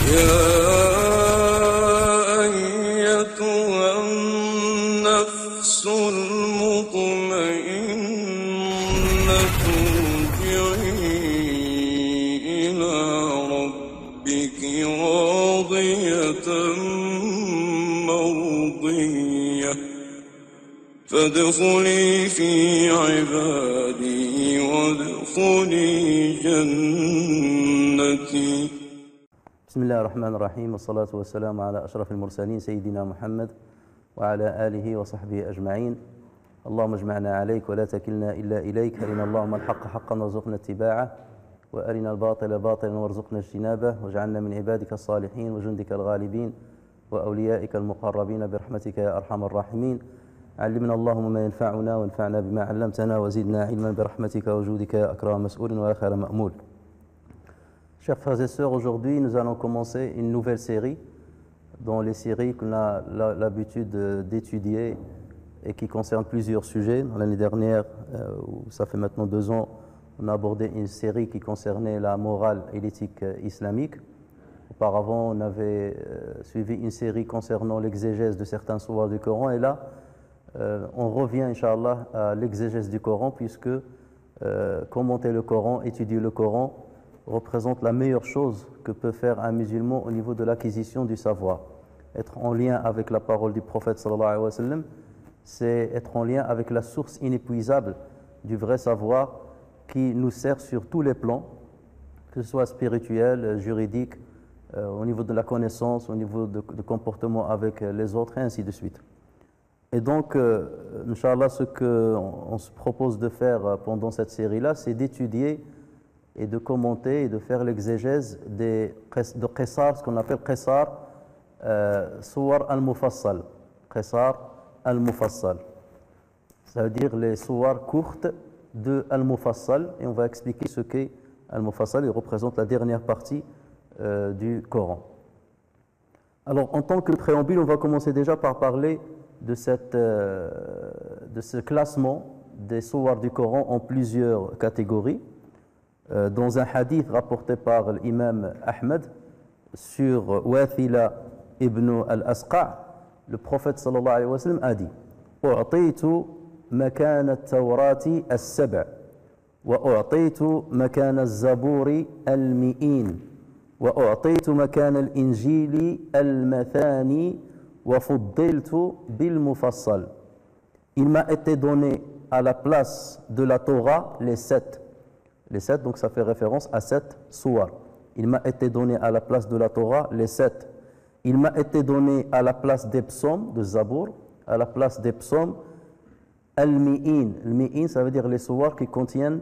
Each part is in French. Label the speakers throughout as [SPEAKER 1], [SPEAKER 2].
[SPEAKER 1] يا أيتها النفس المطمئنة ارجعي إلى ربك راضية مرضية فادخلي في عبادي وادخلي جنتي.
[SPEAKER 2] بسم الله الرحمن الرحيم، والصلاة والسلام على أشرف المرسلين سيدنا محمد وعلى آله وصحبه أجمعين. اللهم اجمعنا عليك ولا تكلنا إلا إليك. أرنا اللهم الحق حقا وارزقنا اتباعه، وأرنا الباطل باطلا وارزقنا اجتنابه، واجعلنا من عبادك الصالحين وجندك الغالبين وأوليائك المقربين برحمتك يا أرحم الراحمين. علمنا اللهم ما ينفعنا وانفعنا بما علمتنا وزدنا علما برحمتك وجودك يا أكرم مسؤول ويا خير مأمول. Chers frères et sœurs, aujourd'hui nous allons commencer une nouvelle série dans les séries qu'on a l'habitude d'étudier et qui concernent plusieurs sujets. L'année dernière, ça fait maintenant 2 ans, on a abordé une série qui concernait la morale et l'éthique islamique. Auparavant, on avait suivi une série concernant l'exégèse de certains sourates du Coran, et là, on revient, Inch'Allah, à l'exégèse du Coran, puisque commenter le Coran, étudier le Coran, représente la meilleure chose que peut faire un musulman au niveau de l'acquisition du savoir. Être en lien avec la parole du prophète sallallahu alayhi wa sallam, c'est être en lien avec la source inépuisable du vrai savoir qui nous sert sur tous les plans, que ce soit spirituel, juridique, au niveau de la connaissance, au niveau de comportement avec les autres, et ainsi de suite. Et donc, Inch'Allah, ce qu'on se propose de faire pendant cette série-là, c'est d'étudier et de commenter et de faire l'exégèse de Qisar, ce qu'on appelle Qisar Suwar al-Mufassal. Qisar al-Mufassal. Ça veut dire les Suwar courtes de al-Mufassal, et on va expliquer ce qu'est al-Mufassal. Il représente la dernière partie du Coran. Alors, en tant que préambule, on va commencer déjà par parler de ce classement des Suwar du Coran en plusieurs catégories. Dans un hadith rapporté par l'imam Ahmed sur Wathila ibn al-Asqa', le prophète sallallahu alayhi wa sallam a dit: أعطيت مكان التوراة السبع وأعطيت مكان الزبور المئين وأعطيت مكان الإنجيل المثاني وفضلت بالمفصل. Il m'a été donné à la place de la Torah les 7. Les 7, donc ça fait référence à 7 souars. Il m'a été donné à la place de la Torah les 7. Il m'a été donné à la place des psaumes, de Zabour, à la place des psaumes, al-mi'in. Al-mi'in, ça veut dire les souars qui contiennent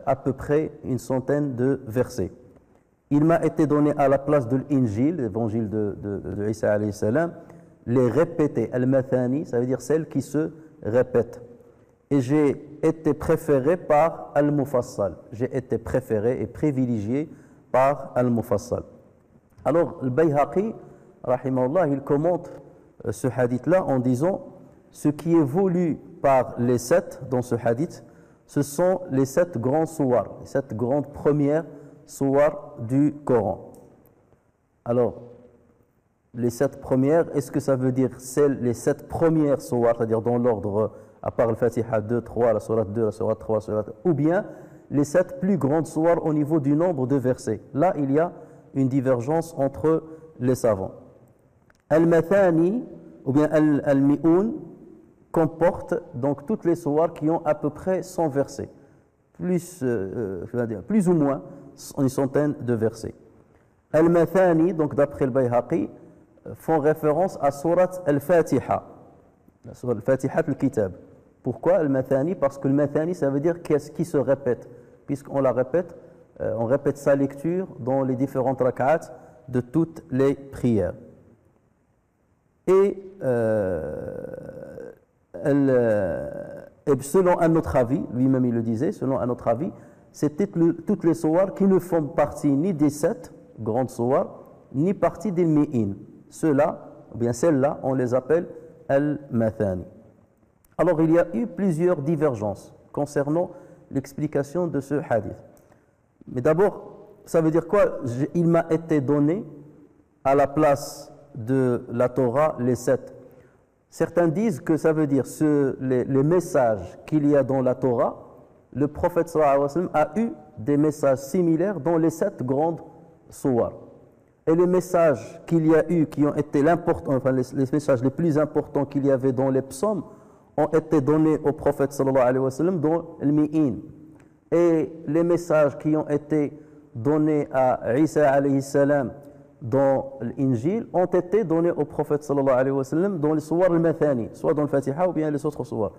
[SPEAKER 2] à peu près une centaine de versets. Il m'a été donné à la place de l'Injil, l'évangile de Isa alayhi salam, les répétés. Al-mathani, ça veut dire celles qui se répètent. Et j'ai été préféré par Al-Mufassal. J'ai été préféré et privilégié par Al-Mufassal. Alors, le Bayhaqi, rahimahullah, il commente ce hadith-là en disant: ce qui est voulu par les 7 dans ce hadith, ce sont les 7 grands souars, les 7 grandes premières souars du Coran. Alors, les 7 premières, est-ce que ça veut dire les 7 premières souars, c'est-à-dire dans l'ordre, à part le Fatiha 2, 3, la Sourate 2, la Sourate 3, ou bien les 7 plus grandes sourates au niveau du nombre de versets. Là, il y a une divergence entre les savants. Al-Mathani, ou bien Al-Mi'un, comporte donc toutes les sourates qui ont à peu près 100 versets, plus ou moins une centaine de versets. Al-Mathani, donc d'après le Bayhaqi, font référence à Sourate Al-Fatiha, la Sourate Al-Fatiha al-Kitab. Pourquoi Al-Mathani? Parce que le Mathani, ça veut dire qu'est-ce qui se répète, puisqu'on la répète, on répète sa lecture dans les différentes rak'at de toutes les prières. Et selon un autre avis, lui-même il le disait, selon un autre avis, c'était toutes les sourates qui ne font partie ni des 7 grandes sourates, ni partie des mi'in. Ceux-là, ou bien celles-là, on les appelle al-Mathani. Alors, il y a eu plusieurs divergences concernant l'explication de ce hadith. Mais d'abord, ça veut dire quoi? Il m'a été donné à la place de la Torah les 7. Certains disent que ça veut dire les messages qu'il y a dans la Torah, le prophète sallallahu alayhi wa sallam a eu des messages similaires dans les 7 grandes sourates. Et les messages qu'il y a eu, qui ont été les messages les plus importants qu'il y avait dans les psaumes, ont été donnés au prophète sallallahu alayhi wa sallam dans le Mi'in. Et les messages qui ont été donnés à Isa alayhi salam dans l'Injil ont été donnés au prophète sallallahu alayhi wa sallam dans les sourates al-Mathani, soit dans le Fatiha ou bien les autres sourates.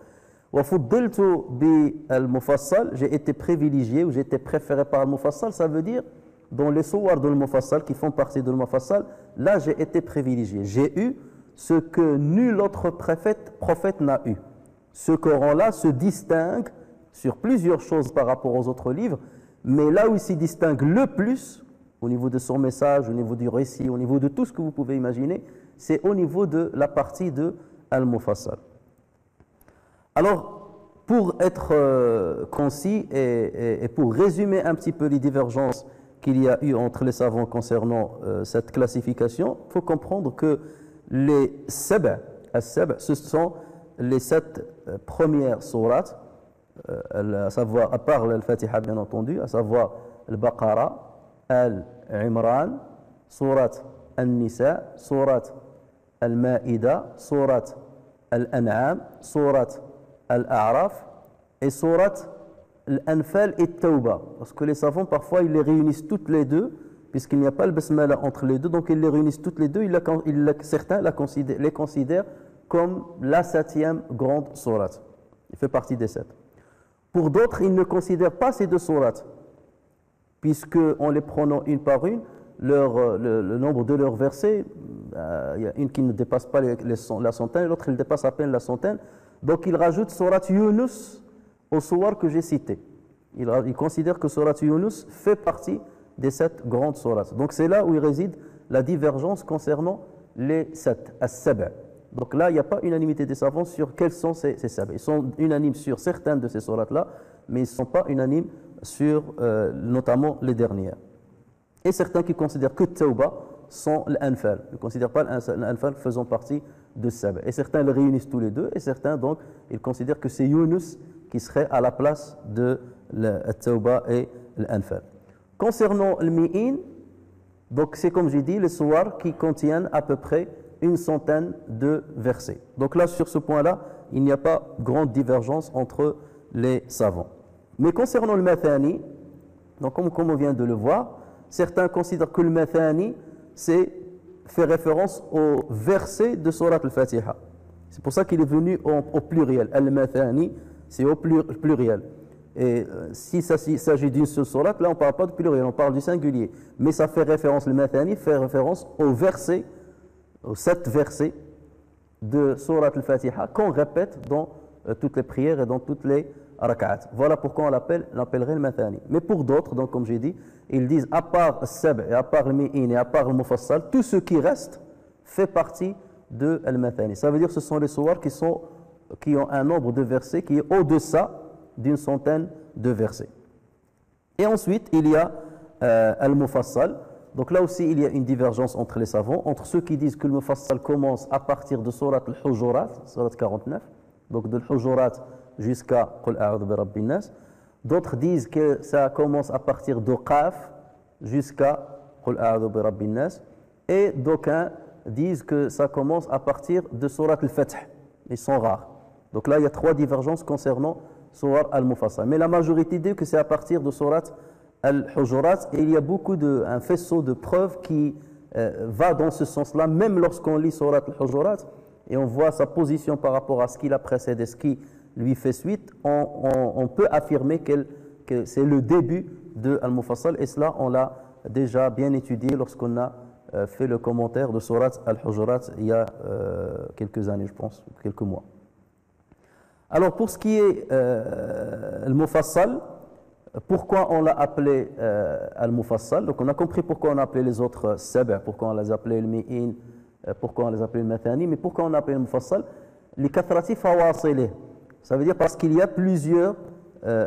[SPEAKER 2] وَفُضِّلْتُ بِالْمُفَصَّل, j'ai été privilégié ou j'ai été préféré par le Mufassal, ça veut dire dans les sourates de Mufassal qui font partie de Mufassal, là j'ai été privilégié. J'ai eu ce que nul autre prophète n'a eu. Ce Coran-là se distingue sur plusieurs choses par rapport aux autres livres, mais là où il s'y distingue le plus, au niveau de son message, au niveau du récit, au niveau de tout ce que vous pouvez imaginer, c'est au niveau de la partie de Al-Mufassal. Alors, pour être concis et pour résumer un petit peu les divergences qu'il y a eu entre les savants concernant cette classification, il faut comprendre que les Sab', ce sont les 7 premières sourates, à savoir, à part Al-Fatiha bien entendu, à savoir Al-Baqarah, Al-Imran, Surat Al-Nisa, Surat Al-Ma'ida, Surat Al-An'am, Surat Al-A'raf et Surat Al-Anfal et Tawbah. Parce que les savants, parfois, ils les réunissent toutes les deux, puisqu'il n'y a pas le basmala entre les deux, donc ils les réunissent toutes les deux. Certains les considèrent comme la 7e grande sourate. Il fait partie des 7. Pour d'autres, ils ne considèrent pas ces 2 sourates, puisque en les prenant une par une, le nombre de leurs versets, il y a une qui ne dépasse pas la centaine, l'autre il dépasse à peine la centaine. Donc il rajoute Surat Yunus au sourates que j'ai cité. Il considère que Surat Yunus fait partie des 7 grandes sourates. Donc c'est là où il réside la divergence concernant les 7, as-sab'. Donc là, il n'y a pas unanimité des savants sur quels sont ces sab'. Ils sont unanimes sur certaines de ces sourates-là, mais ils ne sont pas unanimes sur notamment les dernières. Et certains qui considèrent que Tawbah sont l'Anfal, ne considèrent pas l'Anfal faisant partie de Sab'. Et certains les réunissent tous les deux, et certains donc, ils considèrent que c'est Yunus qui serait à la place de Tawbah et l'Anfal. Concernant le Mi'in, donc c'est comme j'ai dit, les sourates qui contiennent à peu près une centaine de versets. Donc là, sur ce point-là, il n'y a pas grande divergence entre les savants. Mais concernant le Mathani, donc comme on vient de le voir, certains considèrent que le Mathani fait référence au verset de Surat al-Fatiha. C'est pour ça qu'il est venu au pluriel. Al-Mathani, c'est au pluriel. Et si il s'agit d'une seule sourate, là on ne parle pas de pluriel, on parle du singulier. Mais ça fait référence, le Mathani fait référence au verset, aux 7 versets de Surat al-Fatiha qu'on répète dans toutes les prières et dans toutes les rak'at. Voilà pourquoi on l'appellerait le Mathani. Mais pour d'autres, donc comme j'ai dit, ils disent à part Sab' et à part le Mi'in et à part le Mufassal, tout ce qui reste fait partie de Al-Mathani. Ça veut dire que ce sont les sourates qui ont un nombre de versets qui est au-deçà d'une centaine de versets. Et ensuite, il y a Al-Mufassal. Donc là aussi, il y a une divergence entre les savants, entre ceux qui disent que le Mufassal commence à partir de Surat al-Hujurat, Surat 49, donc de al-Hujurat jusqu'à Qul a'udhu bi rabbin nas. D'autres disent que ça commence à partir de Qaf jusqu'à Qul a'udhu bi rabbin nas. Et d'aucuns disent que ça commence à partir de Surat al-Fath. Ils sont rares. Donc là, il y a 3 divergences concernant Surat al-Mufassal. Mais la majorité dit que c'est à partir de Surat al-Hujurat. Et il y a un faisceau de preuves qui va dans ce sens-là, même lorsqu'on lit Surat al-Hujurat et on voit sa position par rapport à ce qui la précède et ce qui lui fait suite, on peut affirmer que c'est le début de Al-Mufassal, et cela on l'a déjà bien étudié lorsqu'on a fait le commentaire de Surat Al-Hujurat il y a quelques années, je pense, quelques mois. Alors pour ce qui est Al-Mufassal, pourquoi on l'a appelé Al-Mufassal? Donc on a compris pourquoi on a appelé les autres Sab', pourquoi on les appelait le Mi'in, pourquoi on les appelait le Mathani, mais pourquoi on a appelé le Mufassal? Les kathrati fawasilih. Ça veut dire parce qu'il y a plusieurs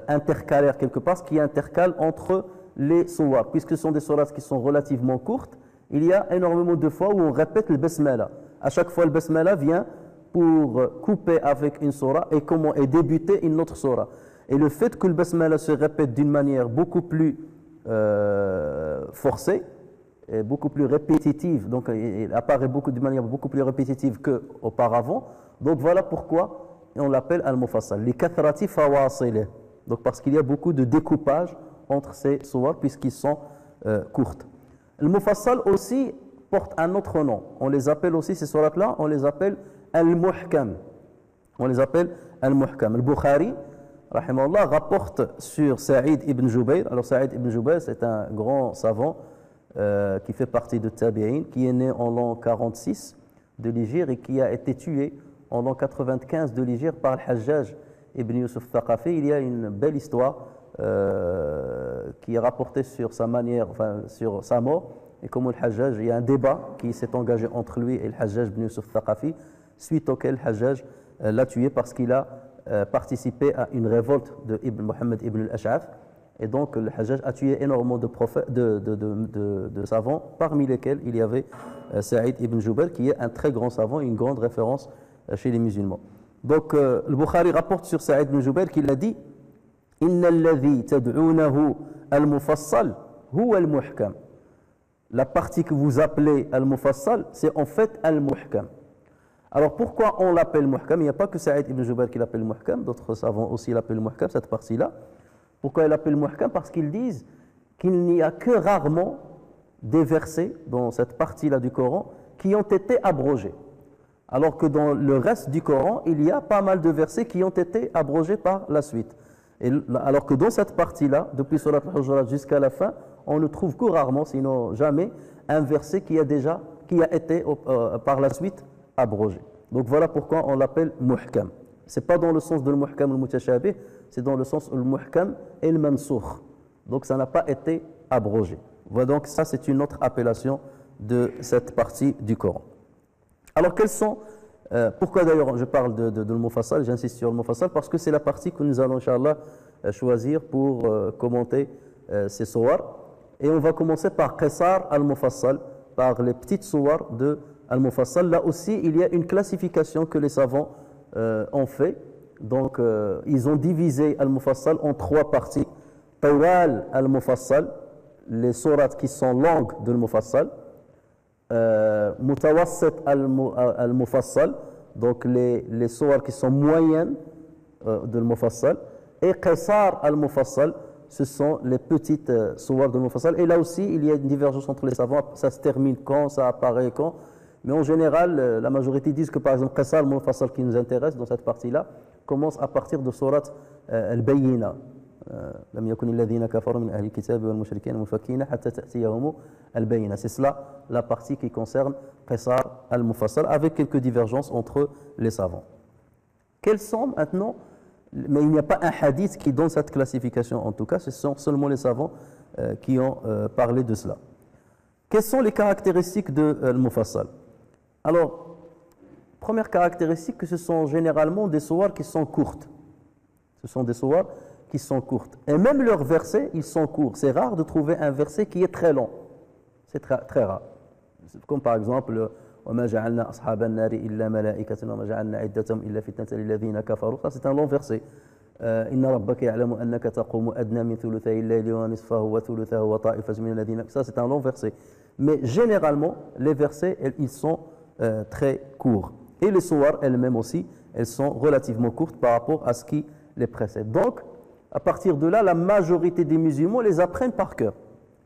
[SPEAKER 2] intercalaires quelque part, ce qui intercale entre les sourates, puisque ce sont des sourates qui sont relativement courtes il y a énormément de fois où on répète le basmala. À chaque fois, le basmala vient pour couper avec une surah et débuter une autre surah. Et le fait que le basmala se répète d'une manière beaucoup plus forcée, et beaucoup plus répétitive, donc il apparaît d'une manière beaucoup plus répétitive qu'auparavant. Donc voilà pourquoi on l'appelle al-mufassal. Li kathrati fawasilih. Donc parce qu'il y a beaucoup de découpage entre ces surahs puisqu'ils sont courtes. Le mufassal aussi porte un autre nom. On les appelle aussi, ces surahs-là, on les appelle al-muhkam. On les appelle al-muhkam. Al-Bukhari, rahimahullah, rapporte sur Saïd ibn Jubayr. Alors Saïd ibn Jubayr, c'est un grand savant qui fait partie de Tabi'in, qui est né en l'an 46 de l'Hégire et qui a été tué en l'an 95 de l'Hégire par Al-Hajjaj ibn Yusuf Thaqafi. Il y a une belle histoire qui est rapportée sur sa manière, enfin sur sa mort, et comme Al-Hajjaj, il y a un débat qui s'est engagé entre lui et Al-Hajjaj ibn Yusuf Thaqafi, suite auquel Al-Hajjaj l'a tué parce qu'il a participé à une révolte de Mohammed ibn al-Ash'ath. Et donc le Hajjaj a tué énormément de savants, parmi lesquels il y avait Saïd ibn Jubayr, qui est un très grand savant et une grande référence chez les musulmans. Donc le Bukhari rapporte sur Saïd ibn Jubayr qu'il a dit « Inna alladhi tad'unahu al-mufassal huwa al-muhkam » La partie que vous appelez al-mufassal, c'est en fait al-muhkam. Alors pourquoi on l'appelle muhkam? Il n'y a pas que Saïd ibn Jubayr qui l'appelle muhkam, d'autres savants aussi l'appellent muhkam, cette partie-là. Pourquoi ils l'appellent muhkam? Parce qu'ils disent qu'il n'y a que rarement des versets dans cette partie-là du Coran qui ont été abrogés. Alors que dans le reste du Coran, il y a pas mal de versets qui ont été abrogés par la suite. Alors que dans cette partie-là, depuis Surat al-Hujurat jusqu'à la fin, on ne trouve que rarement, sinon jamais, un verset qui a été par la suite abrogé. Donc voilà pourquoi on l'appelle muhkam. Ce n'est pas dans le sens de muhkam al-mutashabih, c'est dans le sens le muhkam et le mansukh. Donc ça n'a pas été abrogé. Voilà, donc ça c'est une autre appellation de cette partie du Coran. Alors quels sont, pourquoi d'ailleurs je parle de le mufassal, j'insiste sur le mufassal, parce que c'est la partie que nous allons Inch'Allah choisir pour commenter ces surahs. Et on va commencer par Qisar al-Mufassal, par les petites surahs de al-Mufassal. Là aussi il y a une classification que les savants ont fait. Donc, ils ont divisé Al-Mufassal en trois parties. Tawal Al-Mufassal, les sourates qui sont longues de Al-Mufassal. Mutawassit Al-Mufassal, donc les sourates qui sont moyennes de Al-Mufassal. Et Qisar Al-Mufassal, ce sont les petites sourates de Al-Mufassal. Et là aussi, il y a une divergence entre les savants. Ça se termine quand, ça apparaît quand. Mais en général, la majorité disent que par exemple, Qisar Al-Mufassal qui nous intéresse dans cette partie-là, commence à partir de surat al-Bayyina. لم يكن الذين كفروا من أهل الكتاب والمشركين منفكين حتى تأتيهم البينة. C'est cela la partie qui concerne Qisar al-Mufassal, avec quelques divergences entre les savants. Quels sont maintenant, mais il n'y a pas un hadith qui donne cette classification en tout cas, ce sont seulement les savants qui ont parlé de cela. Quelles sont les caractéristiques de al-Mufassal? Alors, première caractéristique, que ce sont généralement des sourates qui sont courtes. Ce sont des sourates qui sont courtes. Et même leurs versets, ils sont courts. C'est rare de trouver un verset qui est très long. C'est très rare. Comme par exemple, وَمَا جَعَلْنَا أَصْحَابَ النَّارِ إِلَّا مَلَائِكَةً وَمَا جَعَلْنَا عِدَّتَهُمْ إِلَّا فِتْنَةً لِلَّذِينَ كَفَرُوا. Ça, c'est un long verset. إِنَّ رَبَّكَ يَعْلَمُ أَنَّكَ تَقُومُ أَدْنَى مِنْ ثُلُثَيِ اللَّيْلِ وَنِصْفَهُ وَثُلُثَهُ وَطَائِفَةٌ مِنَ الَّذِينَ. Ça, c'est un long verset. Mais généralement, les versets, ils sont très courts. Et les sourates elles-mêmes aussi, elles sont relativement courtes par rapport à ce qui les précède. Donc, à partir de là, la majorité des musulmans les apprennent par cœur.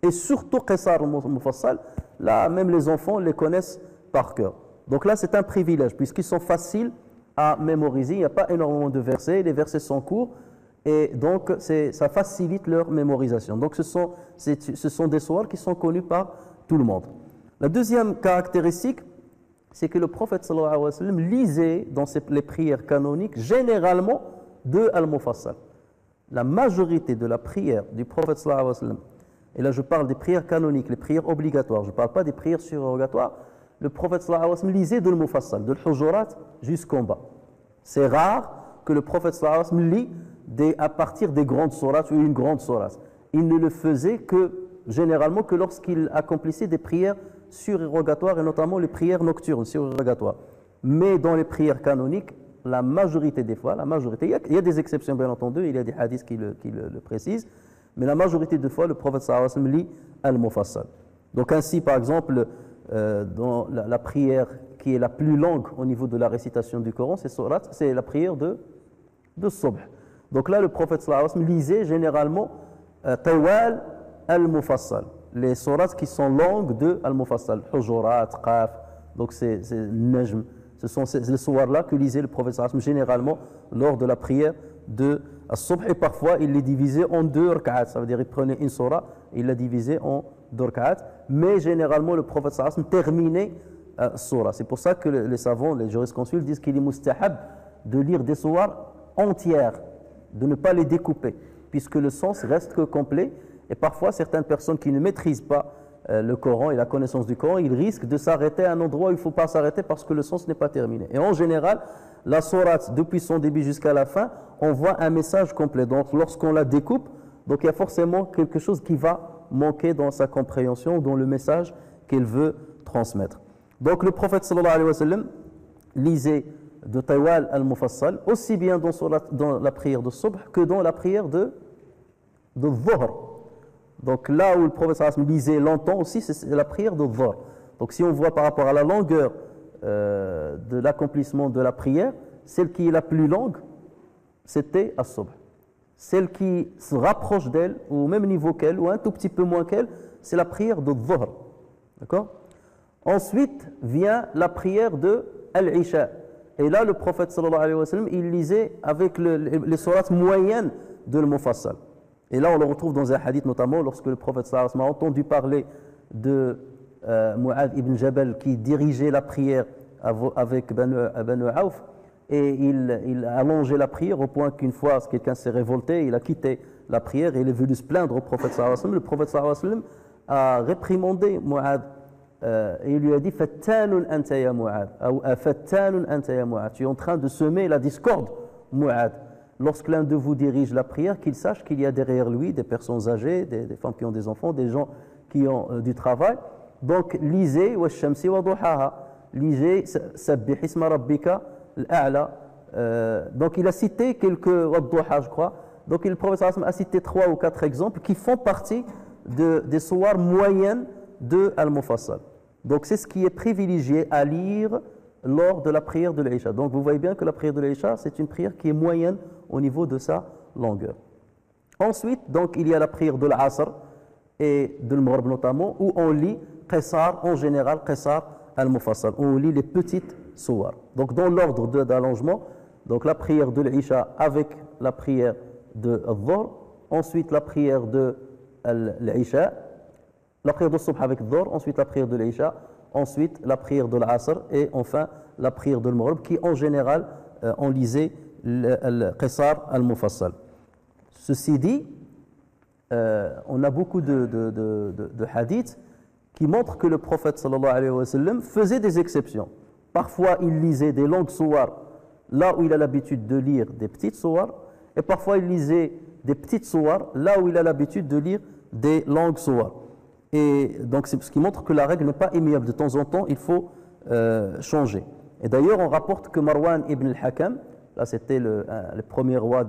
[SPEAKER 2] Et surtout Qisar al-Mufassal, là, même les enfants les connaissent par cœur. Donc là, c'est un privilège, puisqu'ils sont faciles à mémoriser. Il n'y a pas énormément de versets, les versets sont courts, et donc ça facilite leur mémorisation. Donc ce sont des sourates qui sont connus par tout le monde. La deuxième caractéristique, c'est que le prophète sallallahu alayhi wa sallam lisait dans les prières canoniques généralement de Al-Mufassal. La majorité de la prière du prophète sallallahu alayhi wa sallam, et là je parle des prières canoniques, les prières obligatoires, je ne parle pas des prières surrogatoires, le prophète sallallahu alayhi wa sallam lisait de Al-Mufassal, de l'Hujurat jusqu'en bas. C'est rare que le prophète sallallahu alayhi wa sallam lit à partir des grandes sourates ou une grande sourate. Il ne le faisait que généralement que lorsqu'il accomplissait des prières surérogatoires et notamment les prières nocturnes surérogatoires. Mais dans les prières canoniques, la majorité des fois, il y a des exceptions bien entendu, il y a des hadiths qui le précisent, mais la majorité des fois, le prophète sallallahu alayhi wa sallam lit al-mufassal. Donc ainsi, par exemple, dans la prière qui est la plus longue au niveau de la récitation du Coran, c'est la prière de Subh. Donc là, le prophète sallallahu alayhi wa sallam lisait généralement Tawal al-Mufassal, les sourates qui sont longues de al-Mufassal, Hujurat, Qaf, donc c'est Najm. Ce sont les sourates-là que lisait le prophète sallallahu alayhi wa sallam généralement lors de la prière de Subh. Et parfois, il les divisait en 2 rak'at, ça veut dire il prenait une sourate, il la divisait en 2 rak'at, mais généralement le prophète sallallahu alayhi wa sallam terminait sourate. C'est pour ça que les savants, les jurisconsultes disent qu'il est mustahab de lire des sourates entières, de ne pas les découper, puisque le sens reste que complet. Et parfois, certaines personnes qui ne maîtrisent pas le Coran et la connaissance du Coran, ils risquent de s'arrêter à un endroit où il ne faut pas s'arrêter parce que le sens n'est pas terminé. Et en général, la sourate, depuis son début jusqu'à la fin, envoie un message complet. Donc, lorsqu'on la découpe, donc il y a forcément quelque chose qui va manquer dans sa compréhension ou dans le message qu'elle veut transmettre. Donc, le prophète sallallahu alayhi wa sallam lisait de Tawal al-Mufassal, aussi bien dans la prière de Subh que dans la prière de Dhuhr. Donc là où le prophète sallallahu alayhi wa sallam lisait longtemps aussi, c'est la prière de Dhuhr. Donc si on voit par rapport à la longueur de l'accomplissement de la prière, celle qui est la plus longue, c'était As-Subh. Celle qui se rapproche d'elle, au même niveau qu'elle, ou un tout petit peu moins qu'elle, c'est la prière de Dhuhr. D'accord? Ensuite vient la prière de Al-Isha. Et là, le prophète sallallahu alayhi wa sallam, il lisait avec les sourates moyennes de al-Mufassal. Et là, on le retrouve dans un hadith notamment, lorsque le prophète sallallahu alayhi wa sallam a entendu parler de Mu'adh ibn Jabal qui dirigeait la prière avec Banu Auf, et il a allongé la prière au point qu'une fois, quelqu'un s'est révolté, il a quitté la prière et il est venu se plaindre au prophète sallallahu alayhi wa sallam. Le prophète sallallahu alayhi wa sallam a réprimandé Mu'adh. Et il lui a dit Fattanun anta ya Mu'adh, ou Fattanun anta ya Mu'adh, tu es en train de semer la discorde, Mu'adh. Lorsque l'un de vous dirige la prière, qu'il sache qu'il y a derrière lui des personnes âgées, des femmes qui ont des enfants, des gens qui ont du travail. Donc lisez wa shamsi wa duhaha, lisez sabbih isma rabbika al-a'la. Donc il a cité quelques wa duha, je crois. Donc le prophète sallallahu alayhi wa sallam a cité 3 ou 4 exemples qui font partie des sourates moyennes de Al-Mufassal. Donc c'est ce qui est privilégié à lire lors de la prière de l'Isha. Donc vous voyez bien que la prière de l'Isha, c'est une prière qui est moyenne au niveau de sa longueur. Ensuite, donc il y a la prière de l'Asr et de l'Maghrib notamment, où on lit Qisar, en général Qisar Al-Mufassal, où on lit les petites sourates. Donc dans l'ordre d'allongement, donc la prière de l'Isha avec la prière de Dhuhr, ensuite la prière de l'Isha, la prière de Subh avec Dhuhr, ensuite la prière de l'Isha, ensuite la prière de l'Asr et enfin la prière de l'Maghrib qui en général on lisait le Qisar al-Mufassal. Ceci dit, on a beaucoup de hadiths qui montrent que le prophète sallallahu alayhi wa sallam faisait des exceptions. Parfois il lisait des longues sourates là où il a l'habitude de lire des petites sourates, et parfois il lisait des petites sourates là où il a l'habitude de lire des longues sourates. Et donc c'est ce qui montre que la règle n'est pas immuable. De temps en temps, il faut changer. Et d'ailleurs, on rapporte que Marwan ibn al-Hakam, là c'était le premier roi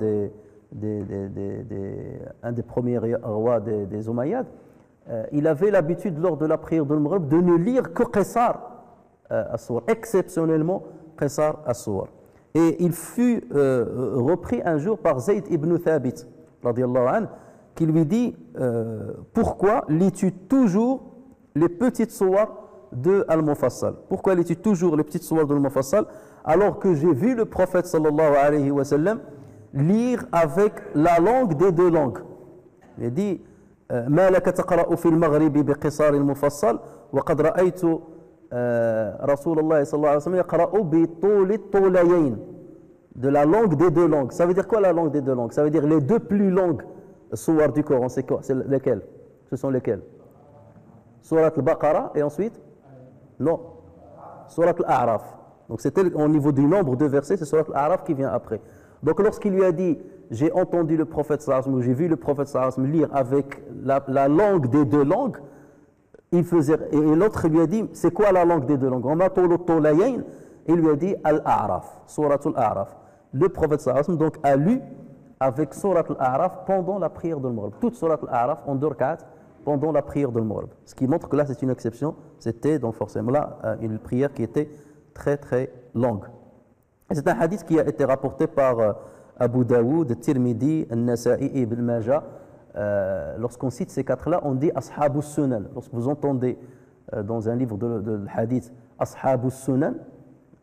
[SPEAKER 2] un des premiers rois des Umayyads, il avait l'habitude lors de la prière de l'Maghrib de ne lire que Qisar as-Suwar, exceptionnellement Qisar as-Suwar. Et il fut repris un jour par Zayd ibn Thabit, radiyallahu anhu, qui lui dit pourquoi lis-tu toujours les petites sourates de Al-Mufassal? Pourquoi lis-tu toujours les petites sourates de Al-Mufassal alors que j'ai vu le prophète sallallahu alayhi wa sallam lire avec la langue des deux langues? Il dit ما لك تقرأ في المغرب بقصار المفصل وقد رأيت رسول الله صلى الله عليه وسلم يقرأ بطول الطوليين, de la langue des deux langues. Ça veut dire quoi la langue des deux langues? Ça veut dire les deux plus longues sourates du Coran. C'est quoi? C'est lesquelles? Ce sont lesquelles? Surat al-Baqarah et ensuite? Non. Surat al-A'raf. Donc c'était au niveau du nombre de versets, c'est Surat al-A'raf qui vient après. Donc lorsqu'il lui a dit j'ai entendu le prophète sallallahu alayhi wa sallam, j'ai vu le prophète sallallahu alayhi wa sallam lire avec la langue des deux langues, Et l'autre lui a dit, c'est quoi la langue des deux langues? Il lui a dit Al-A'raf, Surat Al-A'raf. Le prophète sallallahu alayhi wa sallam donc a lu avec Surat Al-A'raf pendant la prière de Maghrib. Toute Surat Al-A'raf en 2 rak'at pendant la prière de Maghrib. Ce qui montre que là c'est une exception. C'était donc forcément là une prière qui était très très longue. C'est un hadith qui a été rapporté par Abu Daoud, Tirmidhi, An-Nasa'i et Ibn Majah. Lorsqu'on cite ces quatre-là, on dit Ashabus Sunan. Lorsque vous entendez dans un livre de hadith Ashabus Sunan,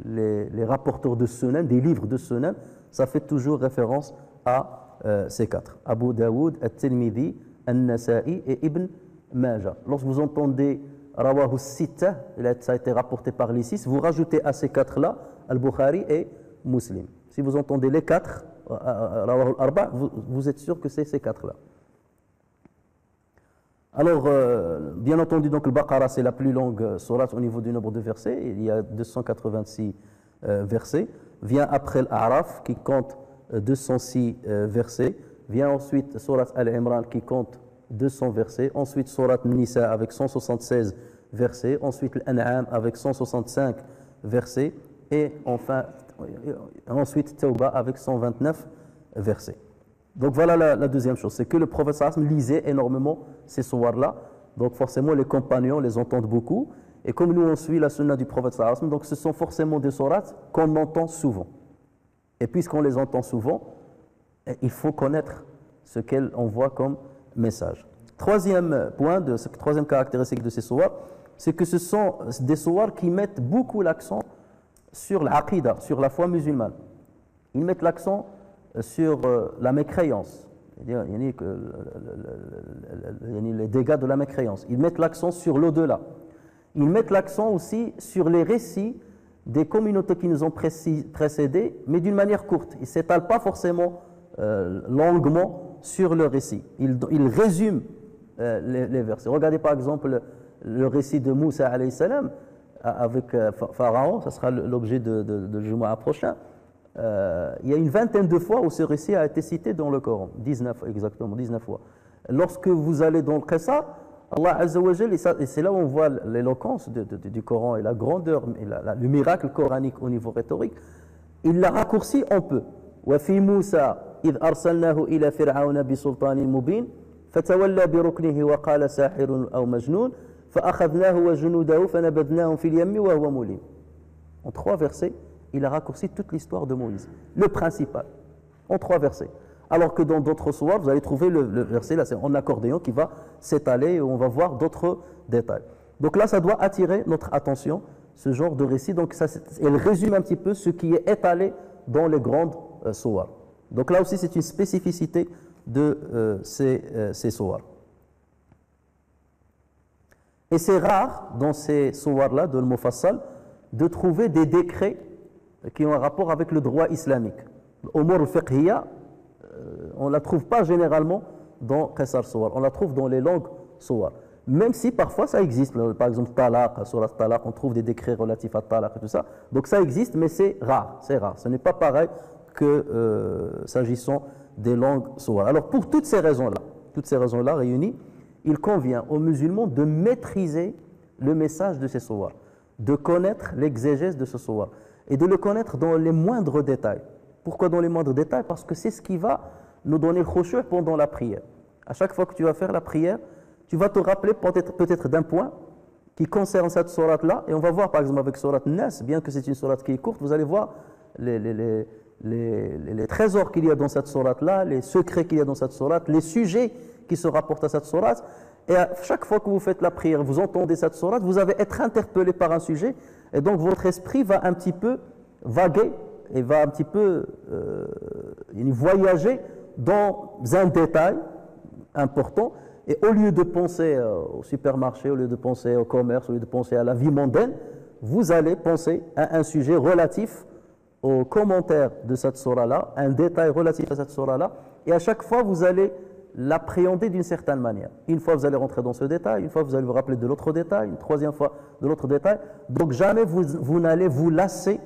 [SPEAKER 2] les rapporteurs de Sunan, des livres de Sunan, ça fait toujours référence à ces quatre. Abu Daoud, At-Tirmidhi, An-Nasa'i et Ibn Majah. Lorsque vous entendez Rawahu Sitta, ça a été rapporté par les 6, vous rajoutez à ces quatre-là Al-Bukhari et Muslim. Si vous entendez les quatre, Rawahu Al-Arba, vous êtes sûr que c'est ces quatre-là. Alors, bien entendu, donc le Baqara, c'est la plus longue sourate au niveau du nombre de versets. Il y a 286 versets. Vient après l'Araf, qui compte 206 versets. Vient ensuite sourate Al-Imran, qui compte 200 versets. Ensuite, sourate Nisa, avec 176 versets. Ensuite, l'An'am, avec 165 versets. Et enfin, ensuite, Tawbah, avec 129 versets. Donc voilà la deuxième chose, c'est que le prophète sallam lisait énormément ces sourates-là. Donc forcément les compagnons les entendent beaucoup. Et comme nous on suit la sunna du prophète sallam, donc ce sont forcément des sourates qu'on entend souvent. Et puisqu'on les entend souvent, il faut connaître ce qu'elles envoient comme message. Troisième point, troisième caractéristique de ces sourates, c'est que ce sont des sourates qui mettent beaucoup l'accent sur l'aqida, sur la foi musulmane. Ils mettent l'accent sur la mécréance, c'est-à-dire les dégâts de la mécréance. Ils mettent l'accent sur l'au-delà. Ils mettent l'accent aussi sur les récits des communautés qui nous ont précédés, mais d'une manière courte. Ils ne s'étalent pas forcément longuement sur le récit. Ils résument les versets. Regardez par exemple le récit de Moussa alayhi salam avec Pharaon, ça sera l'objet de Jumu'ah prochain. Il y a une vingtaine de fois où ce récit a été cité dans le Coran, 19 exactement, 19 fois. Lorsque vous allez dans le Qissa, Allah Azza wa Jal, et c'est là où on voit l'éloquence du Coran et la grandeur, et le miracle coranique au niveau rhétorique, il l'a raccourci un peu. وَفِي مُوسَى إِذْ أَرْسَلْنَاهُ إِلَى فِرْعَوْنَ بِسُلْطَانٍ مُبِينٍ فَتَوَلَّى بِرُكْنِهِ وَقَالَ سَاحِرٌ أَوْ مَجْنُونٌ فَأَخَذْنَاهُ وَجُنُودَهُ فَنَبَذْنَاهُمْ فِي الْيَمِّ وَهُوَ مُلِيمٌ. En 3 versets, il a raccourci toute l'histoire de Moïse, le principal, en 3 versets. Alors que dans d'autres sourates, vous allez trouver le verset, là c'est en accordéon, qui va s'étaler et on va voir d'autres détails. Donc là, ça doit attirer notre attention, ce genre de récit. Donc elle résume un petit peu ce qui est étalé dans les grandes sourates. Donc là aussi, c'est une spécificité de ces sourates. Et c'est rare, dans ces sourates-là, de l'Mufassal, de trouver des décrets qui ont un rapport avec le droit islamique. Umur al-fiqhiyya, on ne la trouve pas généralement dans Qasar Suwar, on la trouve dans les langues Suwar. Même si parfois ça existe, par exemple Talaq, Surat Talaq, on trouve des décrets relatifs à Talaq et tout ça. Donc ça existe, mais c'est rare, c'est rare. Ce n'est pas pareil que s'agissant des langues Suwar. Alors pour toutes ces raisons-là réunies, il convient aux musulmans de maîtriser le message de ces Suwar, de connaître l'exégèse de ce Suwar et de le connaître dans les moindres détails. Pourquoi dans les moindres détails? Parce que c'est ce qui va nous donner le khushu' pendant la prière. À chaque fois que tu vas faire la prière, tu vas te rappeler peut-être d'un point qui concerne cette sourate-là. Et on va voir par exemple avec sourate Nas, bien que c'est une sourate qui est courte, vous allez voir les trésors qu'il y a dans cette sourate-là, les secrets qu'il y a dans cette sourate, les sujets qui se rapportent à cette sourate. Et à chaque fois que vous faites la prière, vous entendez cette sourate, vous allez être interpellé par un sujet. Et donc votre esprit va un petit peu vaguer et va un petit peu voyager dans un détail important. Et au lieu de penser au supermarché, au lieu de penser au commerce, au lieu de penser à la vie mondaine, vous allez penser à un sujet relatif au commentaire de cette surah-là, un détail relatif à cette surah-là. Et à chaque fois, vous allez l'appréhender d'une certaine manière. Une fois, vous allez rentrer dans ce détail, une fois, vous allez vous rappeler de l'autre détail, une troisième fois de l'autre détail. Donc, jamais vous n'allez vous lasser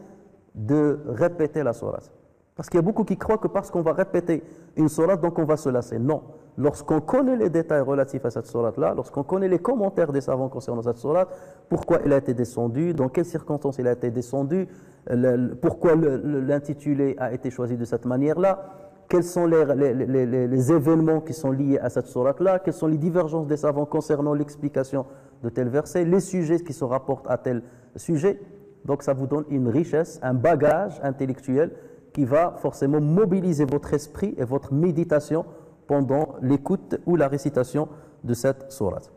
[SPEAKER 2] de répéter la sourate. Parce qu'il y a beaucoup qui croient que parce qu'on va répéter une sourate, donc on va se lasser. Non. lorsqu'on connaît les détails relatifs à cette sourate-là, lorsqu'on connaît les commentaires des savants concernant cette sourate, pourquoi elle a été descendue, dans quelles circonstances elle a été descendue, pourquoi l'intitulé a été choisi de cette manière-là, quels sont les événements qui sont liés à cette sourate-là, quelles sont les divergences des savants concernant l'explication de tel verset, les sujets qui se rapportent à tel sujet. Donc ça vous donne une richesse, un bagage intellectuel qui va forcément mobiliser votre esprit et votre méditation pendant l'écoute ou la récitation de cette sourate.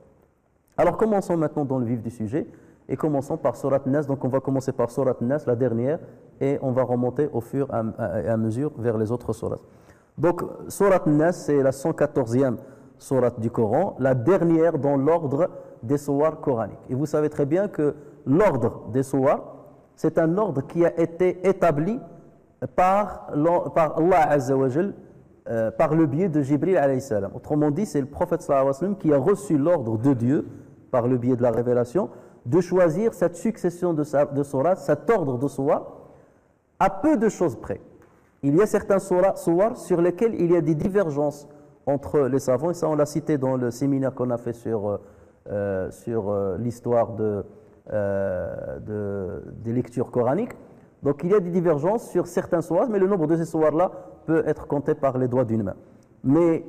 [SPEAKER 2] Alors commençons maintenant dans le vif du sujet et commençons par sourate Nas. Donc on va commencer par sourate Nas, la dernière, et on va remonter au fur et à mesure vers les autres sourates. Donc sourate Nas, c'est la 114e sourate du Coran, la dernière dans l'ordre des sourates coraniques. Et vous savez très bien que l'ordre des sourates, c'est un ordre qui a été établi par Allah Azza wa Jal, par le biais de Jibril alayhi salam. Autrement dit, c'est le prophète sallallahu alayhi wa sallam qui a reçu l'ordre de Dieu, par le biais de la révélation, de choisir cette succession de sourates, cet ordre de sourates, à peu de choses près. Il y a certains sourates sur lesquels il y a des divergences entre les savants, et ça on l'a cité dans le séminaire qu'on a fait sur l'histoire des lectures coraniques. Donc il y a des divergences sur certains sourates, mais le nombre de ces sourates-là peut être compté par les doigts d'une main. Mais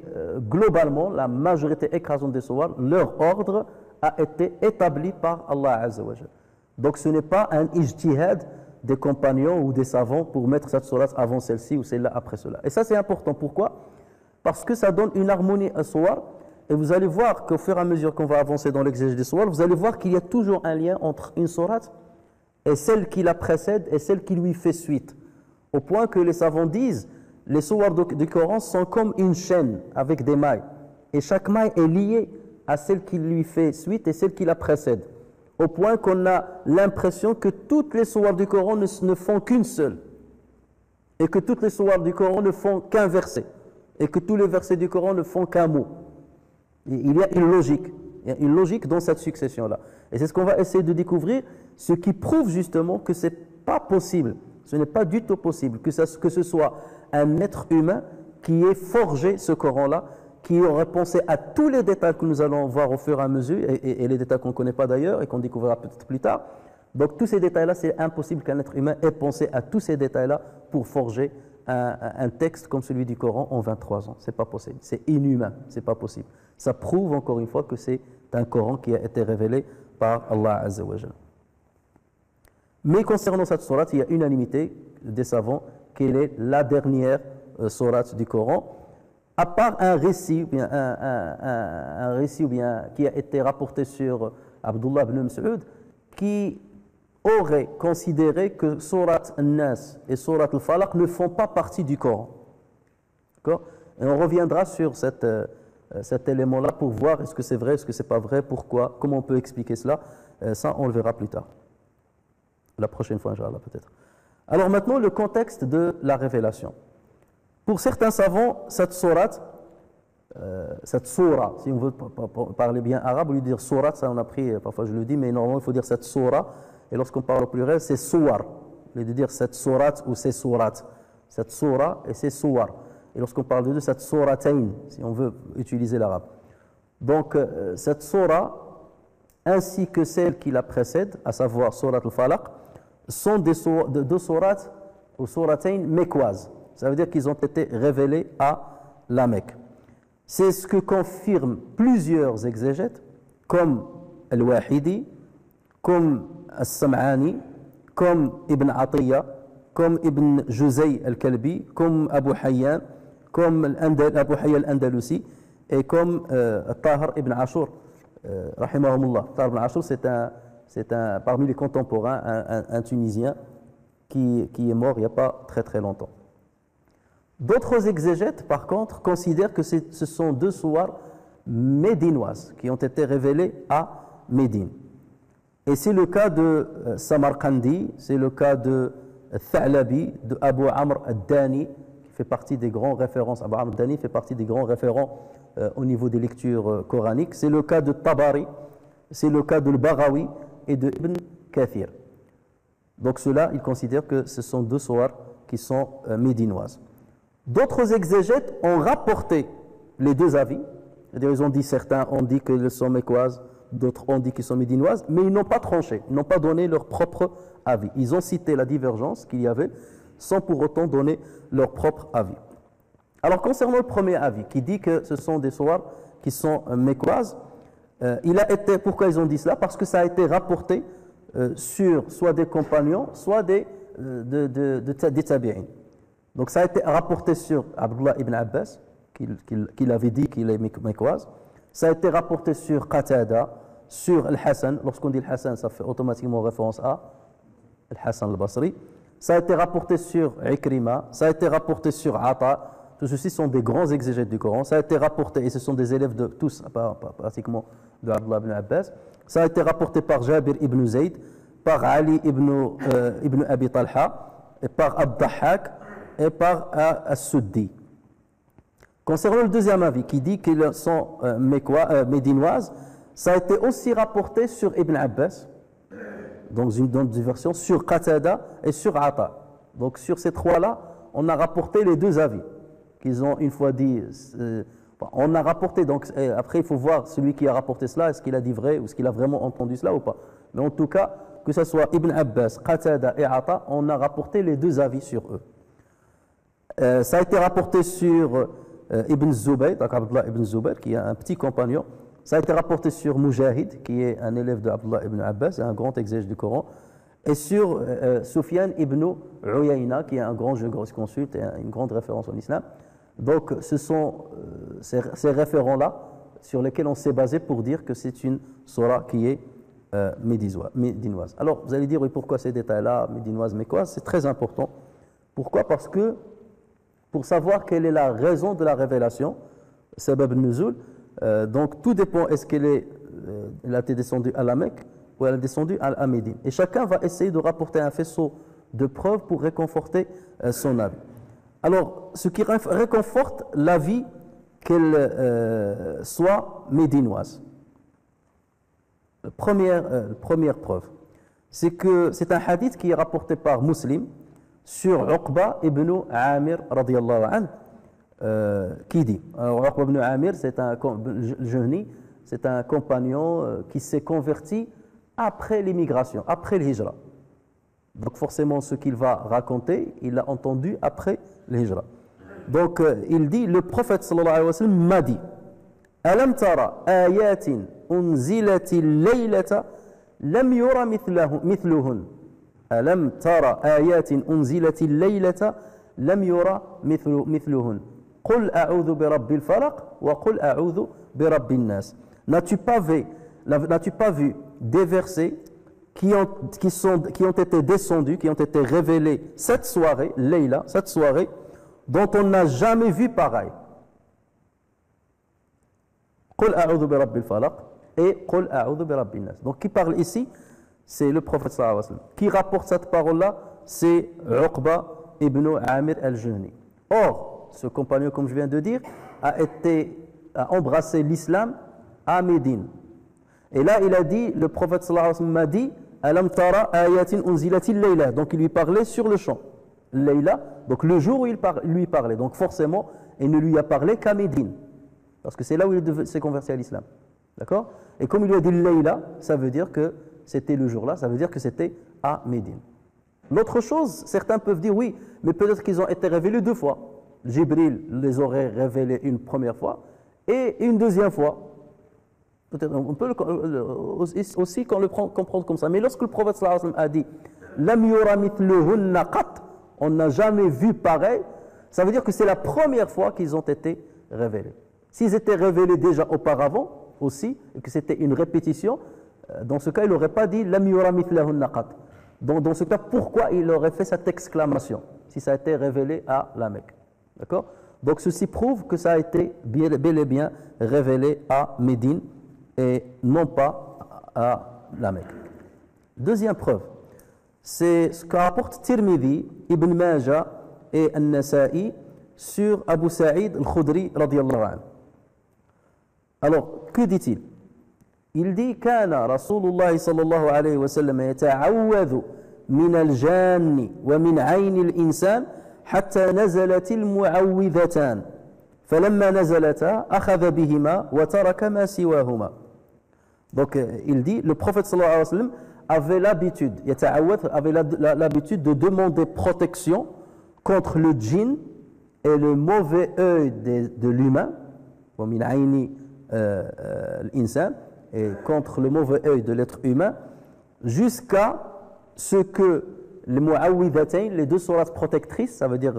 [SPEAKER 2] globalement, la majorité écrasante des sourates, leur ordre a été établi par Allah Azza wa Jal. Donc ce n'est pas un ijtihad des compagnons ou des savants pour mettre cette sourate avant celle-ci ou celle-là après cela. Et ça c'est important. Pourquoi? Parce que ça donne une harmonie à sourate. Et vous allez voir qu'au fur et à mesure qu'on va avancer dans l'exégèse des sourates, vous allez voir qu'il y a toujours un lien entre une sourate et celle qui la précède et celle qui lui fait suite. Au point que les savants disent, les sourates du Coran sont comme une chaîne avec des mailles. Et chaque maille est liée à celle qui lui fait suite et celle qui la précède. Au point qu'on a l'impression que toutes les sourates du Coran ne font qu'une seule. Et que toutes les sourates du Coran ne font qu'un verset. Et que tous les versets du Coran ne font qu'un mot. Il y a une logique. Il y a une logique dans cette succession-là. Et c'est ce qu'on va essayer de découvrir, ce qui prouve justement que ce n'est pas possible. Ce n'est pas du tout possible que ce soit un être humain qui ait forgé ce Coran-là, qui aurait pensé à tous les détails que nous allons voir au fur et à mesure, et les détails qu'on ne connaît pas d'ailleurs et qu'on découvrira peut-être plus tard. Donc tous ces détails-là, c'est impossible qu'un être humain ait pensé à tous ces détails-là pour forger un texte comme celui du Coran en 23 ans. Ce n'est pas possible. C'est inhumain. Ce n'est pas possible. Ça prouve encore une fois que c'est un Coran qui a été révélé par Allah Azza wa Jal. Mais concernant cette sourate, il y a unanimité des savants qu'elle est la dernière sourate du Coran, à part un récit, un récit qui a été rapporté sur Abdullah ibn Mas'ud, qui aurait considéré que sourate An-Nas et sourate Al-Falaq ne font pas partie du Coran. D'accord? Et on reviendra sur cet élément-là pour voir est-ce que c'est vrai, est-ce que c'est pas vrai, pourquoi, comment on peut expliquer cela. Ça, on le verra plus tard. La prochaine fois, Inch'Allah, peut-être. Alors maintenant, le contexte de la révélation. Pour certains savants, cette sourate, cette soura, si on veut parler bien arabe, au lieu de dire sourate, ça on a pris, parfois je le dis, mais normalement il faut dire cette soura, et lorsqu'on parle au pluriel, c'est souar. Au lieu de dire cette sourate ou ces sourates. Cette soura et c'est souar. Et lorsqu'on parle de deux, cette souratain, si on veut utiliser l'arabe. Donc, cette soura, ainsi que celle qui la précède, à savoir sourate al-Falaq, sont deux sourates ou souratain mécoises. Ça veut dire qu'ils ont été révélés à la Mecque. C'est ce que confirment plusieurs exégètes, comme Al-Wahidi, comme As-Sam'ani, comme Ibn Atiyya, comme Ibn Juzay Al-Kalbi, comme Abu Hayyan, comme Abu Hayyan Al-Andalusi, et comme Tahir Ibn Ashur, rahimahumullah. Tahir Ibn Ashur, c'est parmi les contemporains, un Tunisien qui est mort il n'y a pas très très longtemps. D'autres exégètes, par contre, considèrent que ce sont deux sourates médinoises qui ont été révélées à Médine. Et c'est le cas de Samarkandi, c'est le cas de Tha'labi, de Abu Amr al-Dani, qui fait partie des grands références. Abu Amr al-Dani fait partie des grands référents au niveau des lectures coraniques. C'est le cas de Tabari, c'est le cas de Al-Baghawi et de Ibn Kathir. Donc ceux-là, ils considèrent que ce sont deux sourates qui sont médinoises. D'autres exégètes ont rapporté les deux avis. C'est-à-dire, ils ont dit, certains ont dit qu'elles sont mécoises, d'autres ont dit qu'elles sont médinoises, mais ils n'ont pas tranché, ils n'ont pas donné leur propre avis. Ils ont cité la divergence qu'il y avait, sans pour autant donner leur propre avis. Alors, concernant le premier avis, qui dit que ce sont des sourates qui sont mécoises, pourquoi ils ont dit cela? Parce que ça a été rapporté sur soit des compagnons, soit des tabi'in. Donc ça a été rapporté sur Abdullah ibn Abbas, qu'il avait dit qu'il est mécoise. Ça a été rapporté sur Qatada, sur Al-Hassan. Lorsqu'on dit Al-Hassan, ça fait automatiquement référence à Al-Hassan al-Basri. Ça a été rapporté sur Ikrima, ça a été rapporté sur Ata. Tous ceux-ci sont des grands exégètes du Coran. Ça a été rapporté, et ce sont des élèves de tous, pratiquement, de Abdullah ibn Abbas. Ça a été rapporté par Jabir ibn Zayd, par Ali ibn Abi Talha, et par Ad-Dahhak, et par As-Suddi. Concernant le deuxième avis, qui dit qu'ils sont médinoises, ça a été aussi rapporté sur Ibn Abbas, dans une version, sur Qatada et sur Ata. Donc sur ces trois-là, on a rapporté les deux avis, qu'ils ont une fois dit... on a rapporté, donc après il faut voir celui qui a rapporté cela, est-ce qu'il a dit vrai, ou est-ce qu'il a vraiment entendu cela ou pas. Mais en tout cas, que ce soit Ibn Abbas, Qatada et Ata, on a rapporté les deux avis sur eux. Ça a été rapporté sur Ibn Zubayr, donc Abdullah ibn Zubayr, qui est un petit compagnon. Ça a été rapporté sur Mujahid, qui est un élève de Abdullah ibn Abbas, un grand exégète du Coran, et sur Sufyan ibn Uyayna, qui est un grand jurisconsulte et une grande référence en islam. Donc ce sont ces référents-là sur lesquels on s'est basé pour dire que c'est une sourate qui est médinoise. Alors vous allez dire, oui, pourquoi ces détails-là, médinoise, mécoise? C'est très important. Pourquoi? Parce que pour savoir quelle est la raison de la révélation, sabab al-nuzul, donc tout dépend, est-ce qu'elle a été descendue à la Mecque ou elle est descendue à Médine. Et chacun va essayer de rapporter un faisceau de preuves pour réconforter son avis. Alors, ce qui réconforte l'avis qu'elle soit médinoise. Première preuve, c'est que c'est un hadith qui est rapporté par Muslim sur Uqba ibn Amir radiyallahu anhu, qui dit, Uqba ibn Amir, c'est un jeune, c'est un compagnon qui s'est converti après l'immigration, après l'hijra. Donc forcément, ce qu'il va raconter, il l'a entendu après l'hijra. Donc il dit, le prophète sallallahu alayhi wa sallam m'a dit, Alam tara ayatin unzilati laylata lam yura mithluhun. Alam tara ayatin unzilati laylata lam yura mithluhun. Qul a'udhu bi rabbil falaq wa qul a'udhu bi rabbin nas. N'as-tu pas vu des versets qui ont été descendus, qui ont été révélés cette soirée, Layla, cette soirée, dont on n'a jamais vu pareil. Qul a'udhu bi rabbil falaq et Qul a'udhu bi rabbin nas. Donc qui parle ici, c'est le prophète sallallahu alayhi wa sallam. Qui rapporte cette parole-là, c'est Uqba ibn Amir al-Juhani. Or, ce compagnon, comme je viens de dire, a embrassé l'islam à Médine. Et là, il a dit, le prophète sallallahu alayhi wa sallam m'a dit, Alam tara ayatin unzilati layla. Donc il lui parlait sur le champ. Layla, donc le jour où il lui parlait. Donc forcément, il ne lui a parlé qu'à Médine. Parce que c'est là où il s'est converti à l'islam. D'accord? Et comme il lui a dit Layla, ça veut dire que c'était le jour-là, ça veut dire que c'était à Médine. L'autre chose, certains peuvent dire oui, mais peut-être qu'ils ont été révélés deux fois. Jibril les aurait révélés une première fois et une deuxième fois. Peut-être on peut aussi comprendre comme ça. Mais lorsque le prophète sallallahu alayhi wa sallam a dit Lam yura mithluhunna qat, on n'a jamais vu pareil, ça veut dire que c'est la première fois qu'ils ont été révélés. S'ils étaient révélés déjà auparavant aussi, et que c'était une répétition, dans ce cas, il n'aurait pas dit Lam yura mithlahunna qat. Dans ce cas, pourquoi il aurait fait cette exclamation si ça a été révélé à la Mecque? D'accord? Donc ceci prouve que ça a été bel et bien révélé à Médine et non pas à la Mecque. Deuxième preuve, c'est ce qu'apporte Tirmidhi, Ibn Majah et An-Nasa'i sur Abu Sa'id al-Khudri radiyallahu anhu. Alors, que dit-il? Il dit كان رسول الله صلى الله عليه وسلم يتعوذ من الجان ومن عين الإنسان حتى نزلت المعوذتان فلما نزلتا أخذ بهما وترك ما سواهما. Donc il dit, le prophète sallallahu alayhi wa sallam avait l'habitude, avait l'habitude de demander protection contre le djinn et le mauvais œil de l'humain, et contre le mauvais œil de l'être humain, jusqu'à ce que les mu'awwidhatayn, les deux sourates protectrices, ça veut dire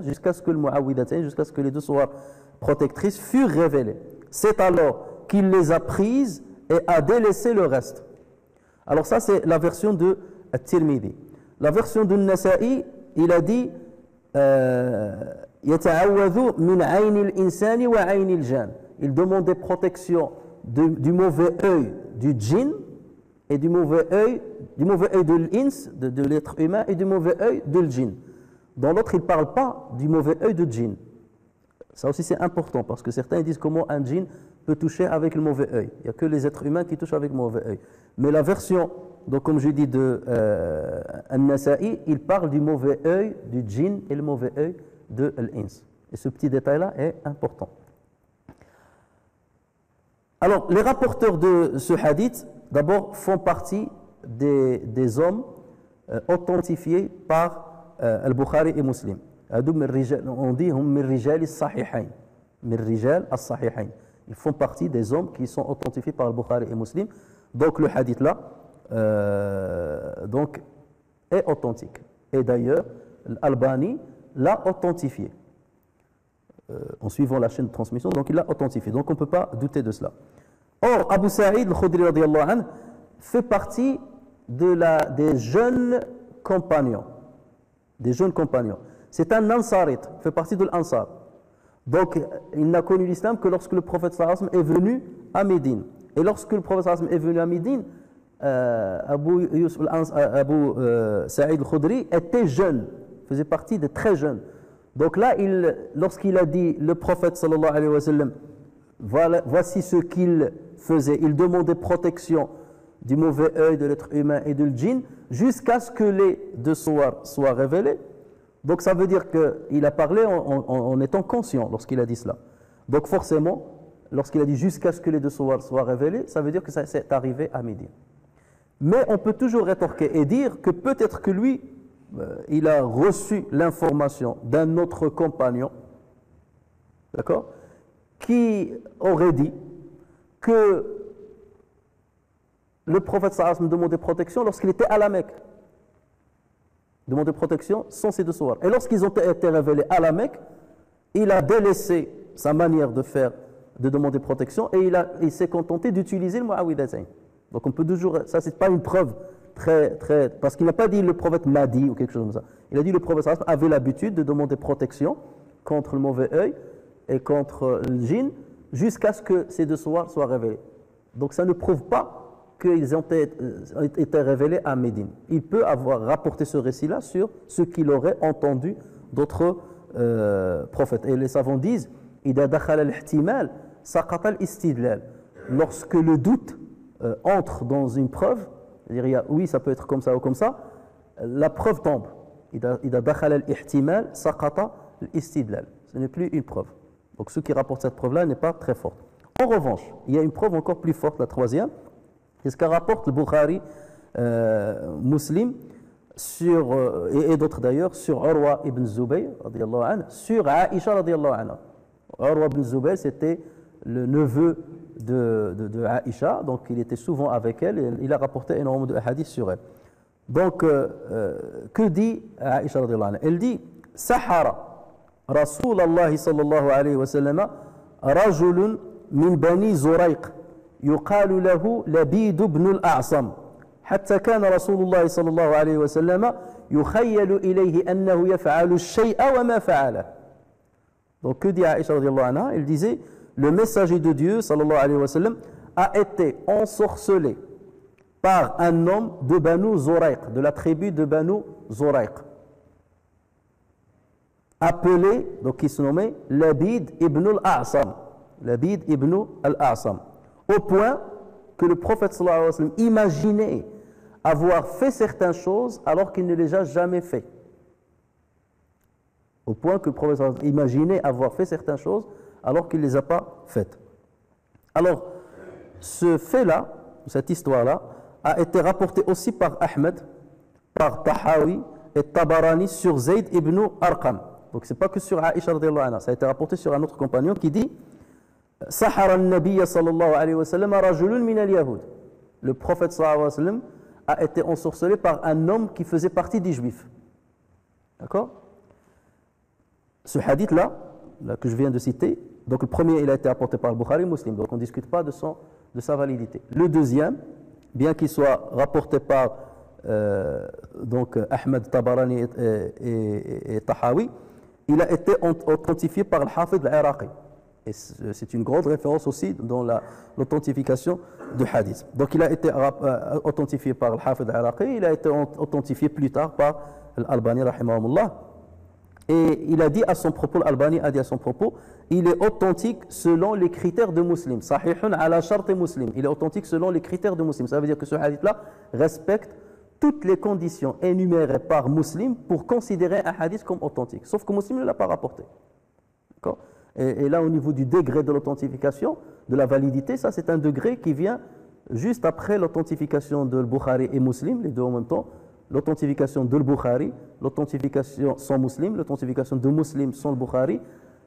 [SPEAKER 2] jusqu'à ce que le mu'awwidhatayn, jusqu'à ce que les deux sourates protectrices furent révélées. C'est alors qu'il les a prises et a délaissé le reste. Alors ça c'est la version de At-Tirmidhi. La version de Nasa'i, il a dit يَتَعَوَّذُ مِنْ عَيْنِ الْإِنسَانِ وَعَيْنِ الْجَانِ. Il demandait protection du mauvais œil du djinn et du mauvais œil de l'ins, de l'être humain, et du mauvais œil de l'djinn. Dans l'autre, il ne parle pas du mauvais œil de djinn. Ça aussi c'est important parce que certains disent comment un djinn peut toucher avec le mauvais œil. Il n'y a que les êtres humains qui touchent avec le mauvais œil. Mais la version, donc comme je dis, de An-Nasa'i, il parle du mauvais œil du djinn et le mauvais œil de l'ins. Et ce petit détail-là est important. Alors, les rapporteurs de ce hadith, d'abord, font partie des hommes authentifiés par Al-Bukhari et Muslim. On dit hum min rijal as-sahihayn. Min rijal as-sahihayn. Ils font partie des hommes qui sont authentifiés par Al-Bukhari et Muslim. Donc le hadith là donc, est authentique. Et d'ailleurs, l'Albani l'a authentifié. En suivant la chaîne de transmission, donc il l'a authentifié. Donc on ne peut pas douter de cela. Or, Abu Sa'id al-Khudri radiyallahu anhu fait partie des jeunes compagnons. Des jeunes compagnons. C'est un Ansarite, fait partie de l'Ansar. Donc, il n'a connu l'islam que lorsque le prophète sallallahu alayhi wa sallam est venu à Médine. Et lorsque le prophète sallallahu alayhi wa sallam est venu à Médine, Abu Sa'id al-Khudri était jeune, faisait partie des très jeunes. Donc là, lorsqu'il a dit, le prophète sallallahu alayhi wa sallam, voici ce qu'il faisait. Il demandait protection du mauvais œil de l'être humain et de djinn jusqu'à ce que les deux soient révélés. Donc ça veut dire qu'il a parlé en étant conscient lorsqu'il a dit cela. Donc forcément, lorsqu'il a dit jusqu'à ce que les deux soient révélés, ça veut dire que ça s'est arrivé à Médine. Mais on peut toujours rétorquer et dire que peut-être que lui, il a reçu l'information d'un autre compagnon, d'accord, qui aurait dit que le prophète sallallahu alayhi wa sallam demandait protection lorsqu'il était à la Mecque. Demandait protection sans ces deux soirs. Et lorsqu'ils ont été révélés à la Mecque, il a délaissé sa manière de faire, de demander protection, et il s'est contenté d'utiliser le mu'awwidhatayn. Donc on peut toujours, ça c'est pas une preuve très, parce qu'il n'a pas dit le prophète m'a dit ou quelque chose comme ça. Il a dit le prophète sallallahu alayhi wa sallam avait l'habitude de demander protection contre le mauvais œil et contre le djinn jusqu'à ce que ces deux soirs soient révélés. Donc ça ne prouve pas qu'ils ont été révélés à Médine. Il peut avoir rapporté ce récit-là sur ce qu'il aurait entendu d'autres prophètes. Et les savants disent إِذَا دَخَلَ الْإِحْتِمَالِ سَقَطَ الْإِسْتِدْلَالِ. Lorsque le doute entre dans une preuve, c'est-à-dire oui, ça peut être comme ça ou comme ça, la preuve tombe. إِذَا دَخَلَ الْإِحْتِمَالِ سَقَطَ الْإِسْتِدْلَالِ. Ce n'est plus une preuve. Donc ceux qui rapportent cette preuve-là n'est pas très forte. En revanche, il y a une preuve encore plus forte, la troisième. C'est ce qu'a rapporte le Bukhari, Muslim, et d'autres d'ailleurs, sur Urwa ibn Zubayr, sur Aïcha, Urwa ibn Zubayr, c'était le neveu de Aïcha, donc il était souvent avec elle, et il a rapporté énormément de hadiths sur elle. Donc, que dit Aïcha radiyallahu anha? Elle dit, Sahara, Rasulallah sallallahu alayhi wa sallam, rajulun min bani Zurayq, يقال له لبيد بن الأعصم حتى كان رسول الله صلى الله عليه وسلم يخيل إليه أنه يفعل الشيء وما فعله. Donc que dit Aïcha radiyallahu anha? Elle disait, le messager de Dieu sallallahu alayhi wa sallam a été ensorcelé par un homme de Banu Zurayq, de la tribu de Banu Zurayq, appelé, donc qui se nommait Labid ibn al-A'sam. Labid ibn al-A'sam. Au point que le prophète sallallahu alayhi wa sallam imaginait avoir fait certaines choses alors qu'il ne les a jamais fait. Au point que le prophète imaginait avoir fait certaines choses alors qu'il ne les a pas faites. Alors, ce fait-là, cette histoire-là, a été rapporté aussi par Ahmed, par Tahawi et Tabarani sur Zayd ibn Arqam. Donc, ce n'est pas que sur Aïcha radiyallahu anha, ça a été rapporté sur un autre compagnon qui dit Sahara al-Nabiyya sallallahu alayhi wa sallam rajulun min al-Yahud. Le prophète sallallahu alayhi wa sallam a été ensorcelé par un homme qui faisait partie des Juifs. D'accord? Ce hadith-là, que je viens de citer, donc le premier, il a été apporté par le Bukhari Muslim, donc on ne discute pas de sa validité. Le deuxième, bien qu'il soit rapporté par donc Ahmed, Tabarani et Tahawi, il a été authentifié par le Hafid al-Iraqi. Et c'est une grande référence aussi dans l'authentification du hadith. Donc il a été authentifié par le Hafid al-Iraqi, il a été authentifié plus tard par l'Albani rahimahullah. Et il a dit à son propos, l'Albani a dit à son propos, il est authentique selon les critères de Muslim. Sahihun ala shart Muslim. Il est authentique selon les critères de Muslim. Ça veut dire que ce hadith-là respecte toutes les conditions énumérées par Muslim pour considérer un hadith comme authentique. Sauf que Muslim ne l'a pas rapporté. D'accord ? Et là, au niveau du degré de l'authentification, de la validité, ça c'est un degré qui vient juste après l'authentification de Bukhari et Muslim, les deux en même temps. L'authentification de Bukhari, l'authentification sans Muslim, l'authentification de Muslim sans le Bukhari,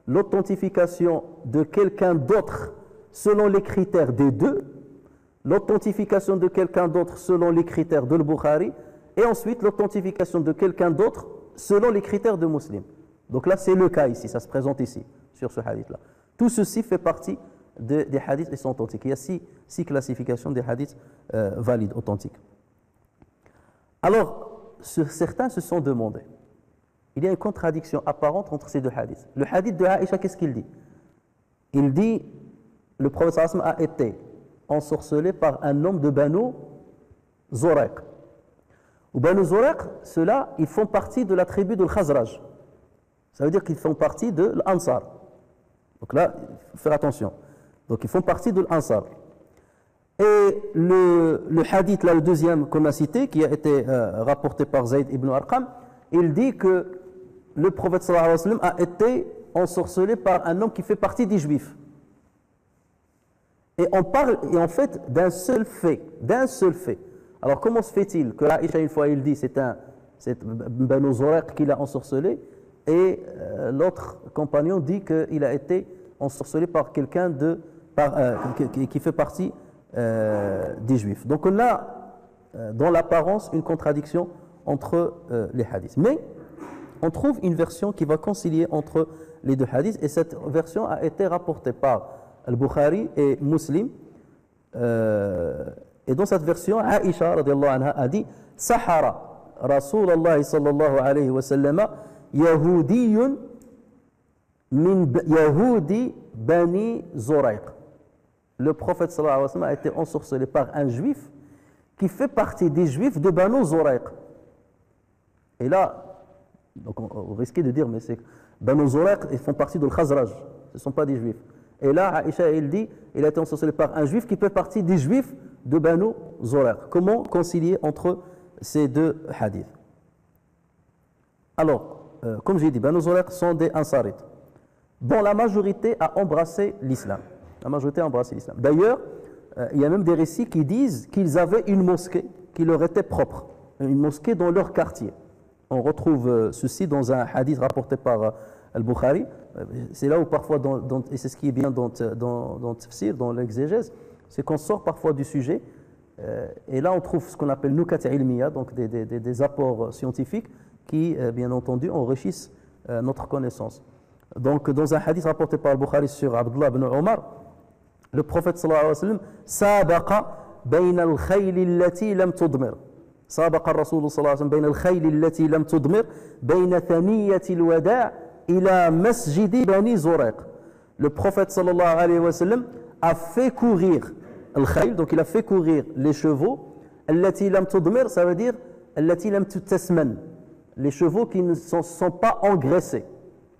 [SPEAKER 2] l'authentification de quelqu'un d'autre selon les critères des deux, l'authentification de quelqu'un d'autre selon les critères de Bukhari, et ensuite l'authentification de quelqu'un d'autre selon les critères de Muslim. Donc là, c'est le cas ici, ça se présente ici, sur ce hadith-là. Tout ceci fait partie des hadiths qui sont authentiques. Il y a six classifications des hadiths valides, authentiques. Alors, certains se sont demandé, il y a une contradiction apparente entre ces deux hadiths. Le hadith de Aïcha, qu'est-ce qu'il dit? Il dit, le prophète sallallahu alayhi wa sallam a été ensorcelé par un homme de Banu Zoraq. Ou Banu Zoraq, ceux-là, ils font partie de la tribu de l'Khazraj. Ça veut dire qu'ils font partie de l'Ansar. Donc là, il faut faire attention. Donc ils font partie de l'Ansar. Et le hadith, là, le deuxième qu'on a cité, qui a été rapporté par Zayd ibn Arqam, il dit que le prophète sallallahu alayhi wa sallam a été ensorcelé par un homme qui fait partie des Juifs. Et on parle, et en fait, d'un seul fait. Alors comment se fait-il que Aïcha, une fois, il dit c'est Banu Zoraq qui l'a ensorcelé, et l'autre compagnon dit qu'il a été ensorcelé par quelqu'un qui fait partie des Juifs. Donc on a dans l'apparence une contradiction entre les hadiths. Mais on trouve une version qui va concilier entre les deux hadiths, et cette version a été rapportée par Al-Bukhari et Muslim. Et dans cette version, Aïcha radiyallahu anha a dit Sahara Rasulallah sallallahu alayhi wa sallam Yahoudiyun min Yahoudi Bani Zoraq. Le prophète sallallahu alayhi wa sallam a été ensorcelé par un juif qui fait partie des juifs de Banu Zoraq. Et là, donc on risquait de dire, mais c'est Banu Zoraq, ils font partie de l'Khazraj, ce ne sont pas des juifs. Et là, Aïcha, il dit, il a été ensorcelé par un juif qui fait partie des juifs de Banu Zoraq. Comment concilier entre ces deux hadiths? Alors, comme j'ai dit, Banu Zoraq sont des Ansarites, dont la majorité a embrassé l'islam. La majorité a embrassé l'islam. D'ailleurs, il y a même des récits qui disent qu'ils avaient une mosquée qui leur était propre, une mosquée dans leur quartier. On retrouve ceci dans un hadith rapporté par Al-Bukhari. C'est là où parfois, et c'est ce qui est bien dans le tafsir, dans l'exégèse, c'est qu'on sort parfois du sujet, et là on trouve ce qu'on appelle nukat ilmiya, donc des apports scientifiques qui, bien entendu, enrichissent notre connaissance. Donc, dans un hadith rapporté par Al-Bukhari sur Abdullah ibn Omar, le prophète sallallahu alayhi wa sallam sabaqa bayna al-khayl allati lam tudmir. سابق الرسول صلى الله عليه وسلم بين الخيل التي لم تضمر بين ثنية الوداع إلى مسجد بني زريق. Le prophète sallallahu alayhi wa sallam a fait courir al-khayl, donc il a fait courir les chevaux. التي لم تضمر, ça veut dire التي لم تتسمن, les chevaux qui ne sont pas engraissés,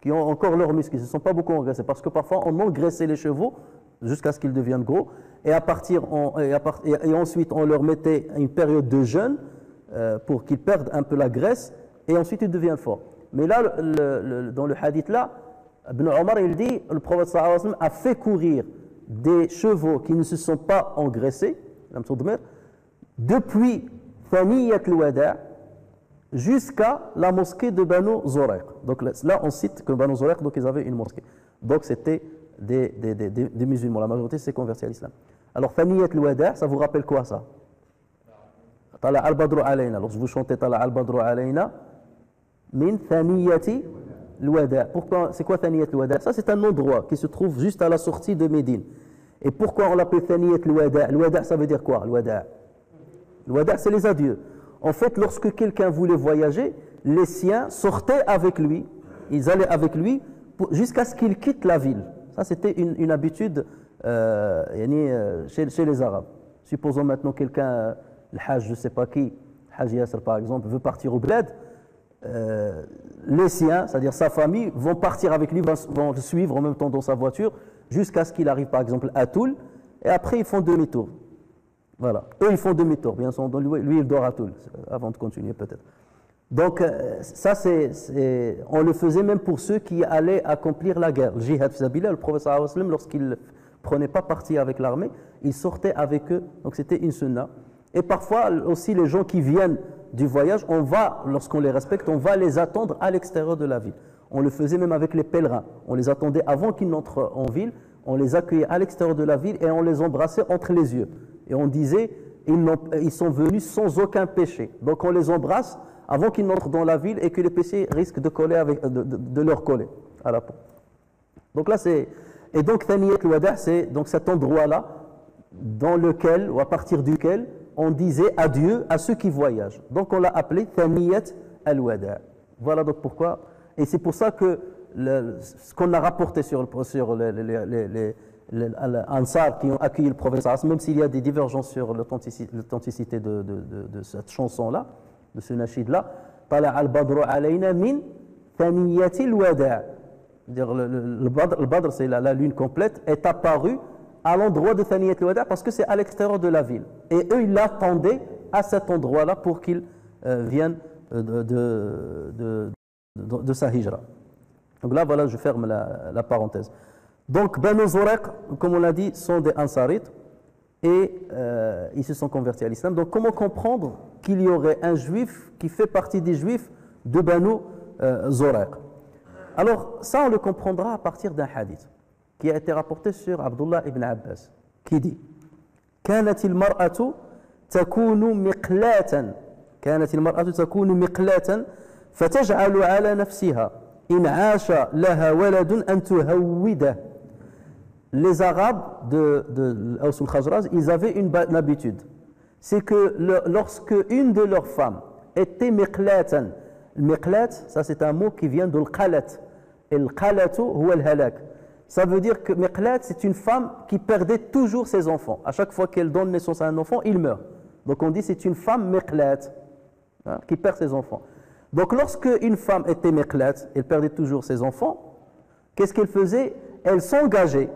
[SPEAKER 2] qui ont encore leurs muscles, qui ne se sont pas beaucoup engraissés, parce que parfois on engraissait les chevaux jusqu'à ce qu'ils deviennent gros, et ensuite on leur mettait une période de jeûne pour qu'ils perdent un peu la graisse, et ensuite ils deviennent forts. Mais là, dans le hadith là, Ibn Omar, il dit, le prophète sallallahu alayhi wa sallam a fait courir des chevaux qui ne se sont pas engraissés, depuis Thaniyat al-Wada' jusqu'à la mosquée de Banu Zurayq. Donc là, on cite que Banu Zurayq, donc ils avaient une mosquée. Donc c'était des musulmans. La majorité s'est convertie à l'islam. Alors Thaniyat al-Wada', ça vous rappelle quoi ça? Tala al-Badru alayna. Lorsque vous chantez Tala al-Badru alayna, min Thaniyati al-Wada'. Pourquoi? C'est quoi Thaniyat al-Wada'? Ça, c'est un endroit qui se trouve juste à la sortie de Médine. Et pourquoi on l'appelle Thaniyat al-Wada'? Al-Wada', ça veut dire quoi? Al-Wada'. Al-Wada', c'est les adieux. En fait, lorsque quelqu'un voulait voyager, les siens sortaient avec lui, ils allaient avec lui jusqu'à ce qu'il quitte la ville. Ça, c'était une habitude chez les Arabes. Supposons maintenant quelqu'un, le Hajj, je ne sais pas qui, Hajj Yasser par exemple, veut partir au bled, les siens, c'est-à-dire sa famille, vont partir avec lui, vont le suivre en même temps dans sa voiture, jusqu'à ce qu'il arrive par exemple à Toul, et après ils font demi-tour. Voilà. Eux, ils font demi-tour. Bien sûr, lui, il dort à Toul, avant de continuer peut-être. Donc, ça, on le faisait même pour ceux qui allaient accomplir la guerre. Le jihad fisabilillah, le prophète sallallahu alayhi wa sallam, lorsqu'il ne prenait pas parti avec l'armée, il sortait avec eux. Donc, c'était une sunna. Et parfois, aussi, les gens qui viennent du voyage, lorsqu'on les respecte, on va les attendre à l'extérieur de la ville. On le faisait même avec les pèlerins. On les attendait avant qu'ils n'entrent en ville. On les accueillait à l'extérieur de la ville et on les embrassait entre les yeux. Et on disait, ils sont venus sans aucun péché. Donc on les embrasse avant qu'ils n'entrent dans la ville et que les péchés risquent de leur coller à la peau. Donc là c'est... Et donc Thaniyat al-Wada', c'est donc cet endroit-là dans lequel, ou à partir duquel, on disait adieu à ceux qui voyagent. Donc on l'a appelé Thaniyat al-Wada'. Voilà donc pourquoi. Et c'est pour ça que ce qu'on a rapporté sur les Ansar qui ont accueilli le prophète, même s'il y a des divergences sur l'authenticité de cette chanson-là, de ce nashid-là, Tala al-Badru alayna min Thaniyati al-Wada'. Le Badr, c'est la lune complète, est apparue à l'endroit de Thaniyat al-Wada' parce que c'est à l'extérieur de la ville. Et eux, ils l'attendaient à cet endroit-là pour qu'il vienne de sa hijra. Donc là, voilà, je ferme la parenthèse. Donc, Banu Zurayq, comme on l'a dit, sont des Ansarites et ils se sont convertis à l'islam. Donc, comment comprendre qu'il y aurait un juif qui fait partie des juifs de Banu Zurayq? Alors, ça, on le comprendra à partir d'un hadith qui a été rapporté sur Abdullah ibn Abbas, qui dit كانت المرأة تكون مقلاة فتجعل على نفسها إن عاش لها ولد أن تهوده. Les Arabes de Aws al-Khazraj, ils avaient une habitude. C'est que lorsque une de leurs femmes était miqlatan, le miqlat, ça c'est un mot qui vient de l'qalat. Et l'qalatu huwa al-halak. Ça veut dire que miqlat, c'est une femme qui perdait toujours ses enfants. À chaque fois qu'elle donne naissance à un enfant, il meurt. Donc on dit c'est une femme miqlat, hein, qui perd ses enfants. Donc lorsque une femme était miqlat, elle perdait toujours ses enfants, qu'est-ce qu'elle faisait? Elle s'engageait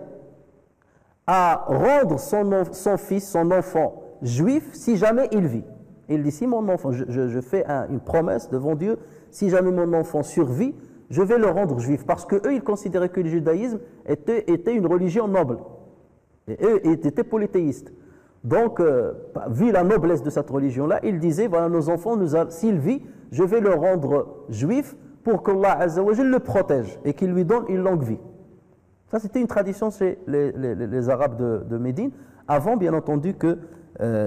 [SPEAKER 2] à rendre son fils, son enfant juif, si jamais il vit. Il dit, si mon enfant, je fais une promesse devant Dieu, si jamais mon enfant survit, je vais le rendre juif. Parce qu'eux, ils considéraient que le judaïsme était une religion noble. Et eux, ils étaient polythéistes. Donc, vu la noblesse de cette religion-là, ils disaient, voilà, nos enfants, s'il vit, je vais le rendre juif pour qu'Allah Azza wa Jal le protège et qu'il lui donne une longue vie. Ça, c'était une tradition chez les Arabes de Médine, avant, bien entendu, que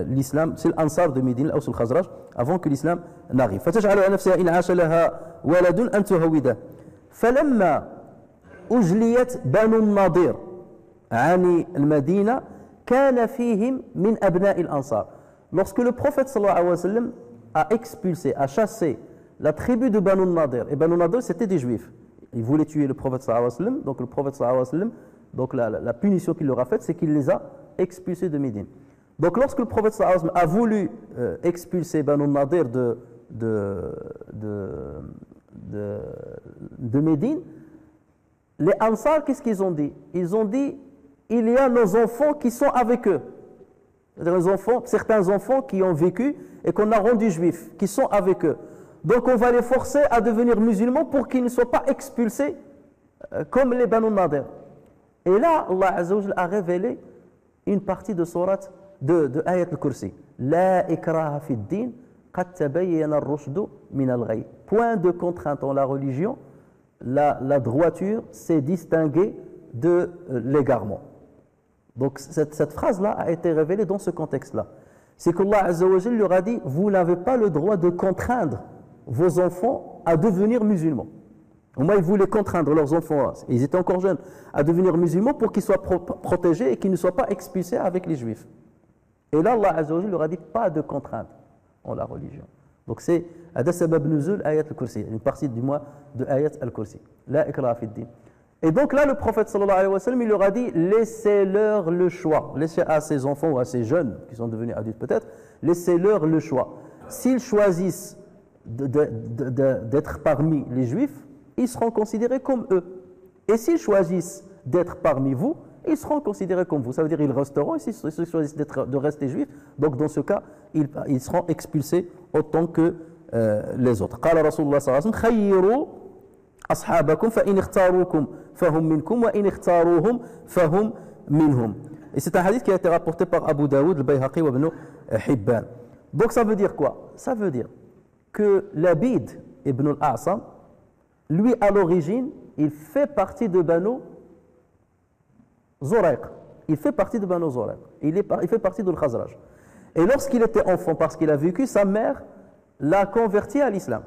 [SPEAKER 2] l'islam, c'est l'Ansar de Médine, l'Aws al-Khazraj, avant que l'islam n'arrive. فَتَجْعَلُ عَلَى نَفْسِهَا إِنْ عَاشَ لَهَا وَلَدٌ أَنْ تُهَوِّدَهُ فَلَمَّا أُجْلِيَتْ بَنُو النَّضِيرِ عَنِ الْمَدِينَةِ كَانَ فِيهِمْ مِنْ أَبْنَاءِ الْأَنصار. Lorsque le prophète sallallahu alayhi wa sallam a expulsé, a chassé la tribu de Banu Nadir, et Banu Nadir c'était des juifs, ils voulaient tuer le prophète sallallahu alayhi wa sallam, donc le prophète sallallahu alayhi wa sallam, donc la punition qu'il leur a faite, c'est qu'il les a expulsés de Médine. Donc lorsque le prophète sallallahu alayhi wa sallam a voulu expulser Banu Nadir de Médine, les Ansar, qu'est-ce qu'ils ont dit? Ils ont dit, il y a nos enfants qui sont avec eux. C'est-à-dire certains enfants qui ont vécu et qu'on a rendus juifs, qui sont avec eux. Donc on va les forcer à devenir musulmans pour qu'ils ne soient pas expulsés comme les Banu Nadir. Et là, Allah Azza wa Jalla a révélé une partie de sourate de Ayat al-Kursi. La ikraha fi ad-din, qad tabayyana ar-rushdu min al-ghayy. Point de contrainte en la religion, la droiture s'est distinguée de l'égarement. Donc cette phrase-là a été révélée dans ce contexte-là. C'est qu'Allah Azza wa Jalla leur a dit, vous n'avez pas le droit de contraindre vos enfants à devenir musulmans. Au moins, ils voulaient contraindre leurs enfants, ils étaient encore jeunes, à devenir musulmans pour qu'ils soient protégés et qu'ils ne soient pas expulsés avec les juifs. Et là, Allah Azza wa Jalla leur a dit, pas de contrainte en la religion. Donc c'est Ada Sabab Nuzul Ayat al-Kursi, une partie du mois de Ayat al-Kursi. La ikraha fi ad-din. Et donc là, le prophète sallallahu alayhi wa sallam, il leur a dit, laissez-leur le choix. Laissez à ces enfants ou à ces jeunes, qui sont devenus adultes peut-être, laissez-leur le choix. S'ils choisissent d'être parmi les juifs, ils seront considérés comme eux. Et s'ils choisissent d'être parmi vous, ils seront considérés comme vous. Ça veut dire qu'ils resteront, et s'ils choisissent de rester juifs, donc dans ce cas, ils seront expulsés autant que les autres. قال رسول الله صلى الله عليه وسلم خيروا أصحابكم فإن اختاروكم فهم منكم وإن اختاروهم فهم منهم. Et c'est un hadith qui a été rapporté par Abu Daoud, le Bayhaqi wa Ibn Hibban. Donc ça veut dire quoi? Ça veut dire que Labid ibn al-A'sam, lui à l'origine, il fait partie de Banu Zurayq. Il fait partie de Banu Zurayq. Il fait partie de l'Khazraj. Et lorsqu'il était enfant, parce qu'il a vécu, sa mère l'a converti à l'islam.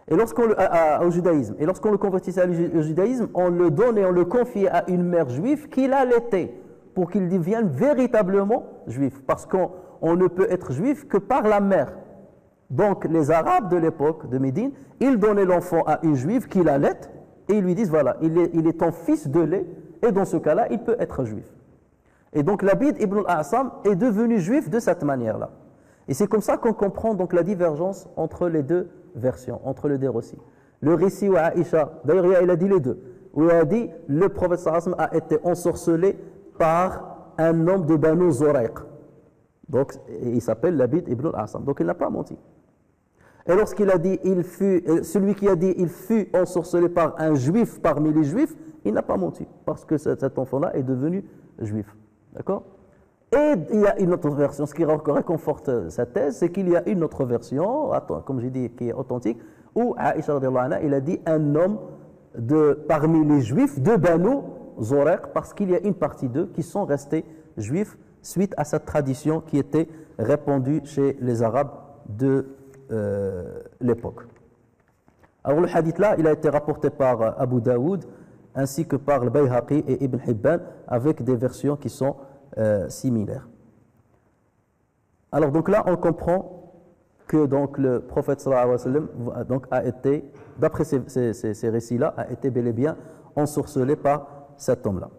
[SPEAKER 2] Et au judaïsme. Et lorsqu'on le convertissait au judaïsme, on le donnait, on le confiait à une mère juive qui l'allaitait pour qu'il devienne véritablement juif. Parce qu'on ne peut être juif que par la mère. Donc les Arabes de l'époque de Médine, ils donnaient l'enfant à une juive qui l'allaite et ils lui disent voilà, il est ton fils de lait et dans ce cas-là, il peut être juif. Et donc Labid ibn al-A'sam est devenu juif de cette manière-là. Et c'est comme ça qu'on comprend donc la divergence entre les deux versions, entre les deux récits. Le récit où Aïcha, d'ailleurs il a dit les deux, où il a dit le prophète sallallahu alayhi wa sallam a été ensorcelé par un homme de Banu Zurayq. Donc il s'appelle Labid ibn al-A'sam. Donc il n'a pas menti. Et lorsqu'il a dit, celui qui a dit il fut ensorcelé par un juif parmi les juifs, il n'a pas menti, parce que cet enfant-là est devenu juif. D'accord? Et il y a une autre version, ce qui réconforte sa thèse, c'est qu'il y a une autre version, comme j'ai dit, qui est authentique, où Aïcha radiyallahu anha, il a dit un homme parmi les juifs de Banu Zurayq, parce qu'il y a une partie d'eux qui sont restés juifs suite à cette tradition qui était répandue chez les Arabes de l'époque. Alors le hadith là, il a été rapporté par Abu Daoud ainsi que par le Bayhaqi et Ibn Hibban avec des versions qui sont similaires. Alors donc là, on comprend que donc le prophète sallallahu alayhi wa sallam donc a été, d'après ces récits-là, a été bel et bien ensorcelé par cet homme-là.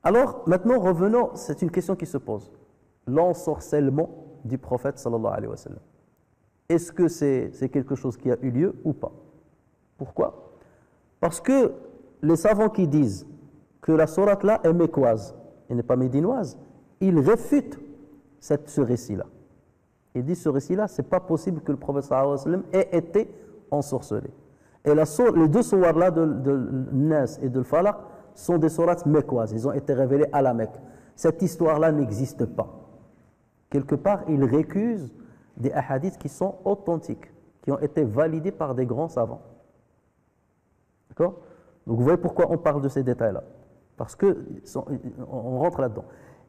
[SPEAKER 2] Alors maintenant, revenons, c'est une question qui se pose. L'ensorcellement du prophète sallallahu alayhi wa sallam. Est-ce que c'est quelque chose qui a eu lieu ou pas? Pourquoi? Parce que les savants qui disent que la sourate là est mécoise et n'est pas médinoise, ils réfutent ce récit-là. Ils disent ce récit-là, c'est pas possible que le prophète sallallahu alayhi wa sallam ait été ensorcelé. Et les deux sourates-là de Nas et de Falaq sont des sourates mécoises, ils ont été révélés à la Mecque. Cette histoire-là n'existe pas. Quelque part, ils récusent des hadiths qui sont authentiques, qui ont été validés par des grands savants. D'accord? Donc vous voyez pourquoi on parle de ces détails-là. Parce qu'on rentre là-dedans.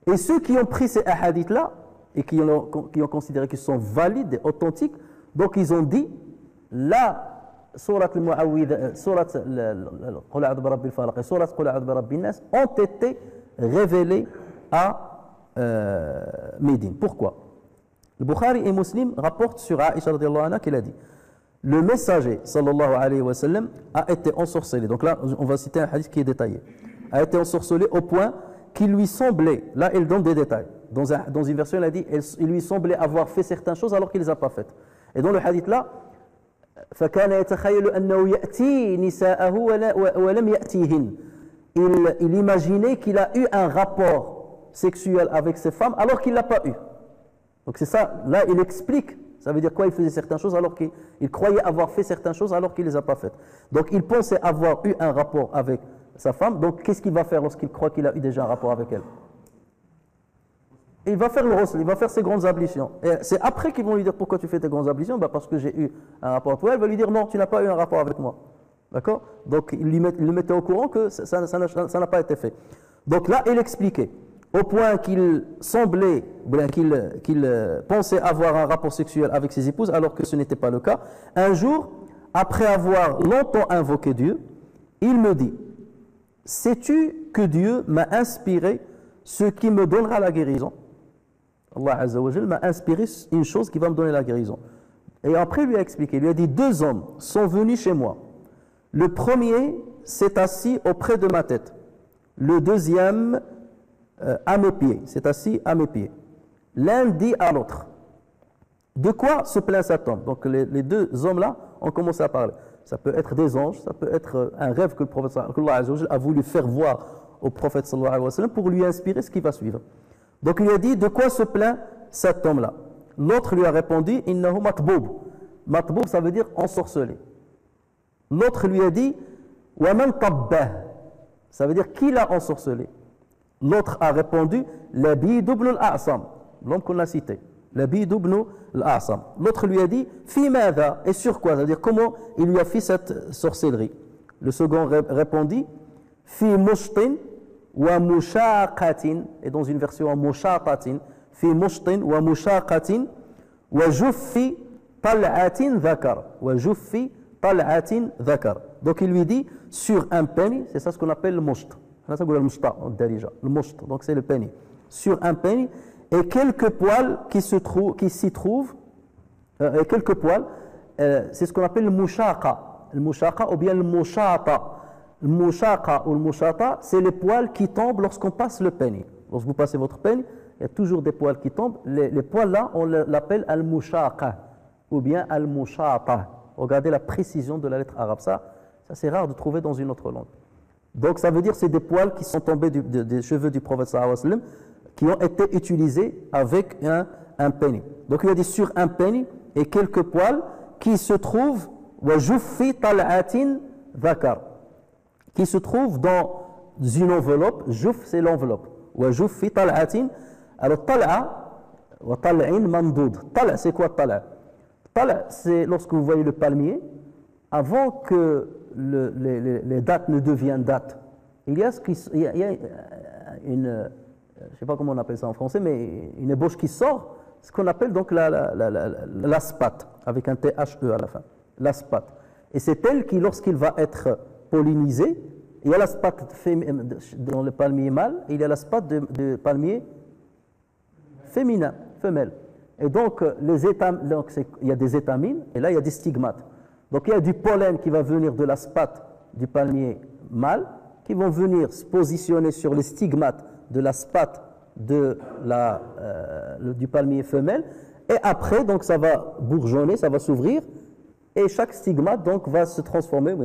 [SPEAKER 2] Et ceux qui ont pris ces hadiths-là, et qui ont considéré qu'ils sont valides et authentiques, donc ils ont dit, la sourate al-Mu'awwidha, sourate Qul a'udhu bi rabbil falaq et sourate Qul a'udhu bi rabbin nas ont été révélées à Médine. Pourquoi? Le Bukhari et Muslim rapportent sur Aïcha radiyallahu anha qu'elle a dit le messager sallallahu alayhi wa sallam a été ensorcelé. Donc là, on va citer un hadith qui est détaillé. A été ensorcelé au point qu'il lui semblait, là il donne des détails. Dans une version, il a dit il lui semblait avoir fait certaines choses alors qu'il ne les a pas faites. Et dans le hadith là, فَكَانَ يَتَخَيَّلُ أَنَّهُ يَأْتِي نِسَاءَهُ وَلَمْ يَأْتِيهِنْ. Il imaginait qu'il a eu un rapport sexuel avec ses femmes alors qu'il ne l'a pas eu. Donc c'est ça, là il explique Ça veut dire quoi? Il faisait certaines choses alors qu'il croyait avoir fait certaines choses alors qu'il ne les a pas faites. Donc il pensait avoir eu un rapport avec sa femme. Donc qu'est-ce qu'il va faire lorsqu'il croit qu'il a eu déjà un rapport avec elle? Il va faire le ghusl, il va faire ses grandes ablutions. Et c'est après qu'ils vont lui dire pourquoi tu fais tes grandes ablutions? Parce que j'ai eu un rapport avec toi. Elle va lui dire non, tu n'as pas eu un rapport avec moi. D'accord? Donc il le mettait au courant que ça n'a pas été fait. Donc là, il expliquait, au point qu'il semblait, qu'il pensait avoir un rapport sexuel avec ses épouses alors que ce n'était pas le cas. Un jour, après avoir longtemps invoqué Dieu, il me dit, sais-tu que Dieu m'a inspiré ce qui me donnera la guérison? Allah Azza wa Jal m'a inspiré une chose qui va me donner la guérison. Et après, il lui a expliqué, il lui a dit, 2 hommes sont venus chez moi. Le premier s'est assis auprès de ma tête. Le deuxième à mes pieds, s'est assis à mes pieds. L'un dit à l'autre, de quoi se plaint cet homme? Donc les 2 hommes-là ont commencé à parler. Ça peut être des anges, ça peut être un rêve que le prophète sallallahu alayhi wa sallam a voulu faire voir au prophète sallallahu alayhi wa sallam pour lui inspirer ce qui va suivre. Donc il lui a dit, de quoi se plaint cet homme-là? L'autre lui a répondu, innahu matboub. Matboub, ça veut dire ensorcelé. L'autre lui a dit, wa man tabbah. Ça veut dire qui l'a ensorcelé? L'autre a répondu, Labid ibn al-A'sam, l'homme qu'on a cité. Labid ibn al-A'sam. L'autre lui a dit, fi madha, et sur quoi? C'est-à-dire comment il lui a fait cette sorcellerie? Le second répondit, fi mushtin wa mushaqatin, et dans une version mushaqatin, fi mushtin wa mushaqatin wa juffi tal'atin dhakar, wa juffi tal'atin dhakar. Donc il lui dit, sur un pénis, c'est ça ce qu'on appelle le musht. Le musht, donc c'est le pénis. Sur un pénis, et quelques poils qui s'y trouvent, quelques poils, c'est ce qu'on appelle le mushaqa. Le mushaqa ou bien le mushata. Le mushaqa ou le mushata, c'est les poils qui tombent lorsqu'on passe le pénis. Lorsque vous passez votre pénis, il y a toujours des poils qui tombent. Les poils là, on l'appelle al-mushaqa ou bien al-mushata. Regardez la précision de la lettre arabe. Ça c'est rare de trouver dans une autre langue. Donc ça veut dire que c'est des poils qui sont tombés des cheveux du prophète sallallahu alayhi wa sallam, qui ont été utilisés avec un pénis. Donc il a dit sur un pénis et quelques poils qui se trouvent wa juffi tal'atin dhakar, qui se trouvent dans une enveloppe. Juf, c'est l'enveloppe. Wa juffi tal'atin. Alors tal'a wa tal'in mamdoud. Tal'a, c'est quoi tal'a? Tal'a, c'est lorsque vous voyez le palmier, avant que les dattes ne deviennent dattes, il y a une, je ne sais pas comment on appelle ça en français, mais une ébauche qui sort, ce qu'on appelle donc l'aspate, avec un THE à la fin, l'aspate. Et c'est elle qui, lorsqu'il va être pollinisé, il y a l'aspate dans le palmier mâle, et il y a l'aspate de palmier féminin, femelle. Et donc, il y a des étamines, et là il y a des stigmates. Donc il y a du pollen qui va venir de l'aspate du palmier mâle, qui vont venir se positionner sur les stigmates de l'aspate du palmier femelle, et après donc ça va bourgeonner, ça va s'ouvrir, et chaque stigmate donc va se transformer,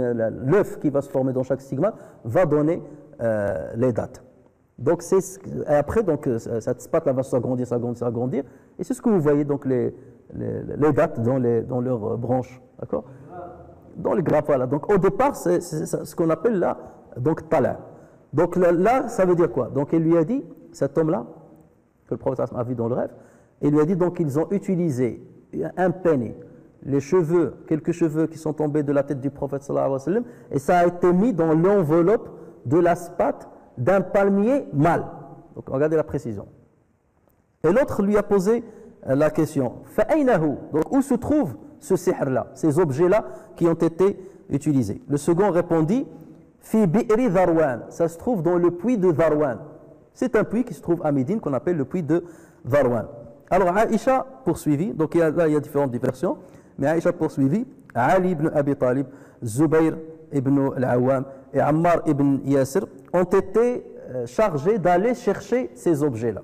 [SPEAKER 2] l'œuf qui va se former dans chaque stigmate va donner les dattes. Donc après donc cette spate là va s'agrandir, et c'est ce que vous voyez donc les dattes dans leurs branches, d'accord? Dans les grappes, voilà. Donc au départ, c'est ce qu'on appelle là, donc tala. Donc là, ça veut dire quoi? Donc il lui a dit, cet homme-là, que le prophète a vu dans le rêve, il lui a dit donc ils ont utilisé un pénis, les cheveux, quelques cheveux qui sont tombés de la tête du prophète sallallahu alayhi wa sallam, et ça a été mis dans l'enveloppe de l'aspate d'un palmier mâle. Donc regardez la précision. Et l'autre lui a posé la question, fa'aynahu, donc où se trouve ce sihr-là, ces objets-là qui ont été utilisés? Le second répondit, fi bi'ri Dharwan, ça se trouve dans le puits de Dharwan. C'est un puits qui se trouve à Médine qu'on appelle le puits de Dharwan. Alors Aïcha poursuivit, donc là il y a différentes versions, mais Aïcha poursuivit, Ali ibn Abi Talib, Zubayr ibn al-Awwam et Ammar ibn Yasir ont été chargés d'aller chercher ces objets-là.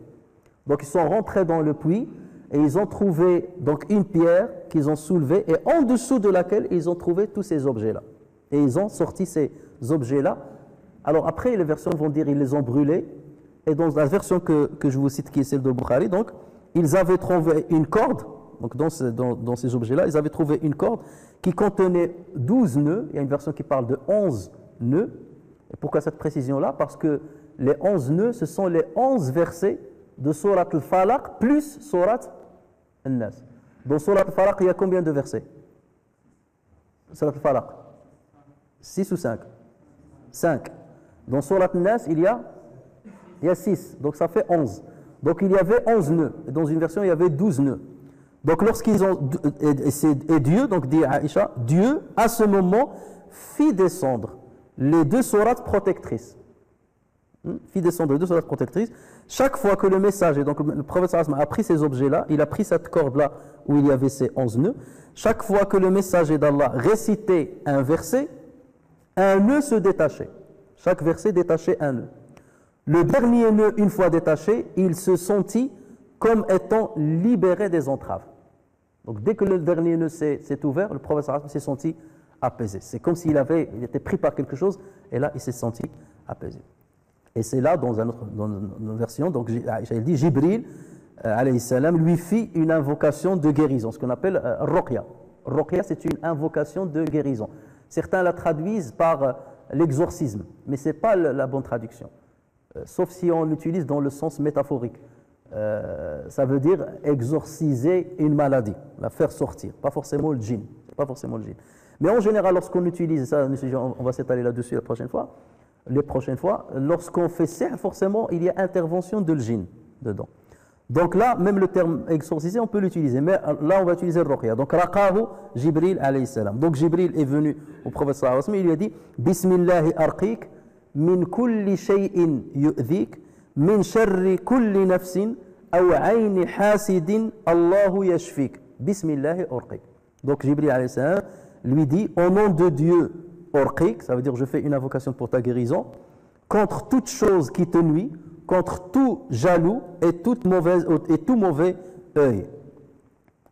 [SPEAKER 2] Donc ils sont rentrés dans le puits, et ils ont trouvé donc une pierre qu'ils ont soulevée, et en dessous de laquelle ils ont trouvé tous ces objets-là. Et ils ont sorti ces objets-là. Alors après, les versions vont dire qu'ils les ont brûlés. Et dans la version que je vous cite, qui est celle de Bukhari, donc, ils avaient trouvé une corde Donc dans ces objets-là, ils avaient trouvé une corde qui contenait 12 nœuds. Il y a une version qui parle de 11 nœuds. Et pourquoi cette précision-là? Parce que les 11 nœuds, ce sont les 11 versets de Surat al-Falaq plus Surat al-Nas. Dans Surat al-Falaq, il y a combien de versets? Surat al-Falaq 6 ou 5? 5. Dans Surat al-Nas, il y a 6. Donc ça fait 11. Donc il y avait 11 nœuds. Et dans une version, il y avait 12 nœuds. Donc lorsqu'ils ont... Et Dieu, donc dit Aïcha, Dieu, à ce moment, fit descendre les deux sourates protectrices. Fit descendre les deux sourates protectrices. Chaque fois que le messager, donc le prophète sallallahu alayhi wa sallam a pris ces objets-là, il a pris cette corde-là où il y avait ces 11 nœuds, chaque fois que le messager d'Allah récitait un verset, un nœud se détachait. Chaque verset détachait un nœud. Le dernier nœud, une fois détaché, il se sentit comme étant libéré des entraves. Donc dès que le dernier nœud s'est ouvert, le prophète sallallahu alayhi wa sallam s'est senti apaisé. C'est comme s'il était pris par quelque chose, et là il s'est senti apaisé. Et c'est là, dans une version, donc il dit, Jibril, alayhi salam, lui fit une invocation de guérison, ce qu'on appelle Ruqya. Ruqya, c'est une invocation de guérison. Certains la traduisent par l'exorcisme, mais ce n'est pas la bonne traduction. Sauf si on l'utilise dans le sens métaphorique. Ça veut dire exorciser une maladie, la faire sortir, pas forcément le djinn. Pas forcément le djinn. Mais en général, lorsqu'on utilise ça, on va s'étaler là-dessus les prochaines fois, lorsqu'on fait ça, forcément, il y a intervention de djinn dedans. Donc là, même le terme exorciser, on peut l'utiliser, mais là, on va utiliser le ruqya. Donc, raqahu Jibril alayhi salam. Donc, Jibril est venu au prophète sallallahu alayhi wa sallam, il lui a dit, Bismillahi arqiq, min kulli shay'in yu'dhik, min sharri kulli nafsin, aw ayni hasidin, Allahu yashfik. Bismillahi arqiq. Donc, Jibril alayhi salam lui dit, au nom de Dieu, Orqiq, ça veut dire je fais une invocation pour ta guérison, contre toute chose qui te nuit, contre tout jaloux et tout mauvais œil.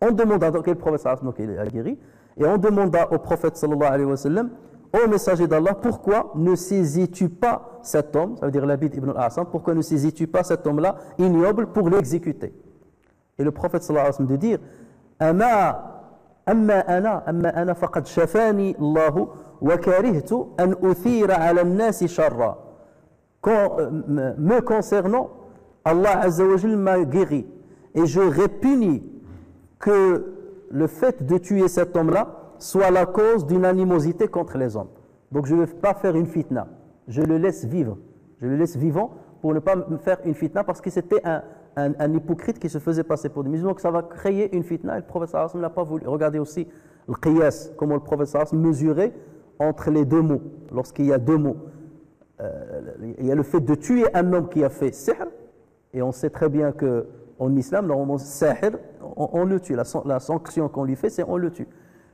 [SPEAKER 2] On demanda, donc le prophète sallallahu alayhi wa sallam, il a guéri, et on demanda au prophète sallallahu alayhi wa sallam, au messager d'Allah, pourquoi ne saisis-tu pas cet homme, ça veut dire Labid ibn al-A'sam, pourquoi ne saisis-tu pas cet homme-là ignoble pour l'exécuter? Et le prophète sallallahu alayhi wa sallam de dire, Amma ana faqad shafani Allahu وَكَرِهْتُ أَنْ أُثِيرَ عَلَى النَّاسِ شَرًّا. Me concernant, Allah Azza wa Jal m'a guéri et je répugne que le fait de tuer cet homme-là soit la cause d'une animosité contre les hommes. Donc je ne vais pas faire une fitna, je le laisse vivre, je le laisse vivant pour ne pas me faire une fitna parce que c'était un hypocrite qui se faisait passer pour des musulmans, que ça va créer une fitna et le prophète sallallahu alayhi wa sallam n'a pas voulu. Regardez aussi le qiyas, comment le prophète sallallahu alayhi wa sallam mesurait entre les deux mots, lorsqu'il y a deux mots. Il y a le fait de tuer un homme qui a fait sihr, et on sait très bien qu'en islam, normalement, sihr, on le tue. La sanction qu'on lui fait, c'est on le tue.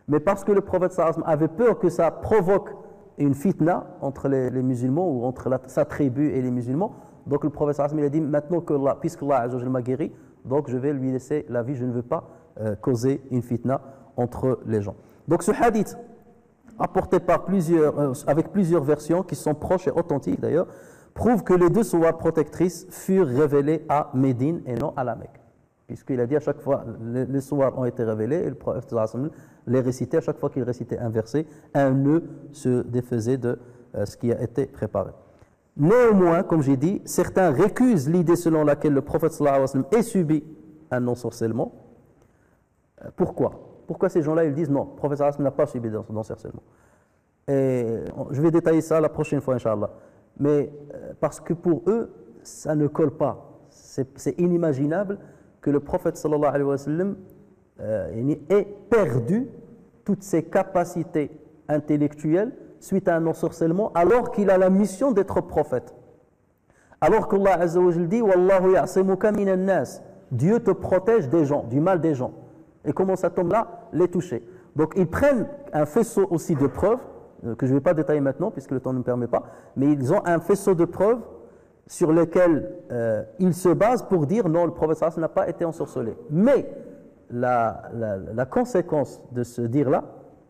[SPEAKER 2] Mais parce que le prophète sallallahu alayhi wa sallam avait peur que ça provoque une fitna entre les musulmans ou entre sa tribu et les musulmans, donc le prophète sallallahu alayhi wa sallam il a dit, maintenant puisqu'Allah Azza wa Jalla m'a guéri, donc je vais lui laisser la vie, je ne veux pas causer une fitna entre les gens. Donc ce hadith, apporté par avec plusieurs versions qui sont proches et authentiques d'ailleurs, prouve que les deux sourates protectrices furent révélées à Médine et non à la Mecque. Puisqu'il a dit à chaque fois, les sourates ont été révélées et le prophète les récitait, à chaque fois qu'il récitait un verset, un nœud se défaisait de ce qui a été préparé. Néanmoins, comme j'ai dit, certains récusent l'idée selon laquelle le prophète sallallahu alayhi wa sallam ait subi un ensorcellement. Pourquoi ? Pourquoi ces gens-là, ils disent non, le prophète sallallahu alayhi wa sallam n'a pas subi d'ensorcellement. Et je vais détailler ça la prochaine fois, Inch'Allah. Mais parce que pour eux, ça ne colle pas. C'est inimaginable que le prophète sallallahu alayhi wa sallam ait perdu toutes ses capacités intellectuelles suite à un ensorcellement, alors qu'il a la mission d'être prophète. Alors qu'Allah Azza wa Jalla dit Wallahu ya'simuka minan nas. Dieu te protège des gens, du mal des gens. Et comment cet homme-là les toucher. Donc ils prennent un faisceau aussi de preuves, que je ne vais pas détailler maintenant puisque le temps ne me permet pas, mais ils ont un faisceau de preuves sur lequel ils se basent pour dire non, le prophète sallallahu alayhi wa sallam n'a pas été ensorcelé. Mais la conséquence de ce dire-là,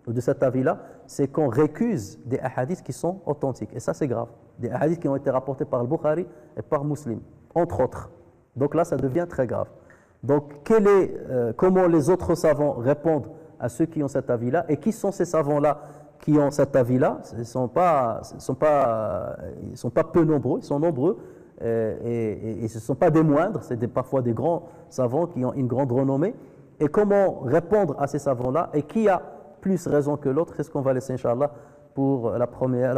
[SPEAKER 2] ou de cet avis-là, c'est qu'on récuse des hadiths qui sont authentiques. Et ça, c'est grave. Des hadiths qui ont été rapportés par le Bukhari et par Muslim, entre autres. Donc là, ça devient très grave. Donc, comment les autres savants répondent à ceux qui ont cet avis-là, et qui sont ces savants-là qui ont cet avis-là? Ils ne sont pas peu nombreux, ils sont nombreux, et ce ne sont pas des moindres, c'est parfois des grands savants qui ont une grande renommée. Et comment répondre à ces savants-là, et qui a plus raison que l'autre? C'est ce qu'on va laisser, Inch'Allah, pour la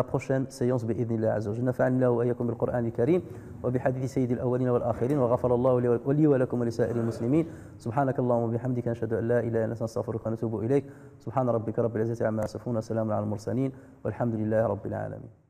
[SPEAKER 2] prochaine séance بإذن عز وجل. نفعني الله وإياكم بالقرآن الكريم وبحديث سيد الأولين والآخرين وغفر الله لي ولكم ولسائر المسلمين. سبحانك اللهم وبحمدك نشهد أن لا إله إلا أنت نستغفرك ونتوب إليك. سبحان ربك رب العزة عما يصفون وسلام على المرسلين والحمد لله رب العالمين.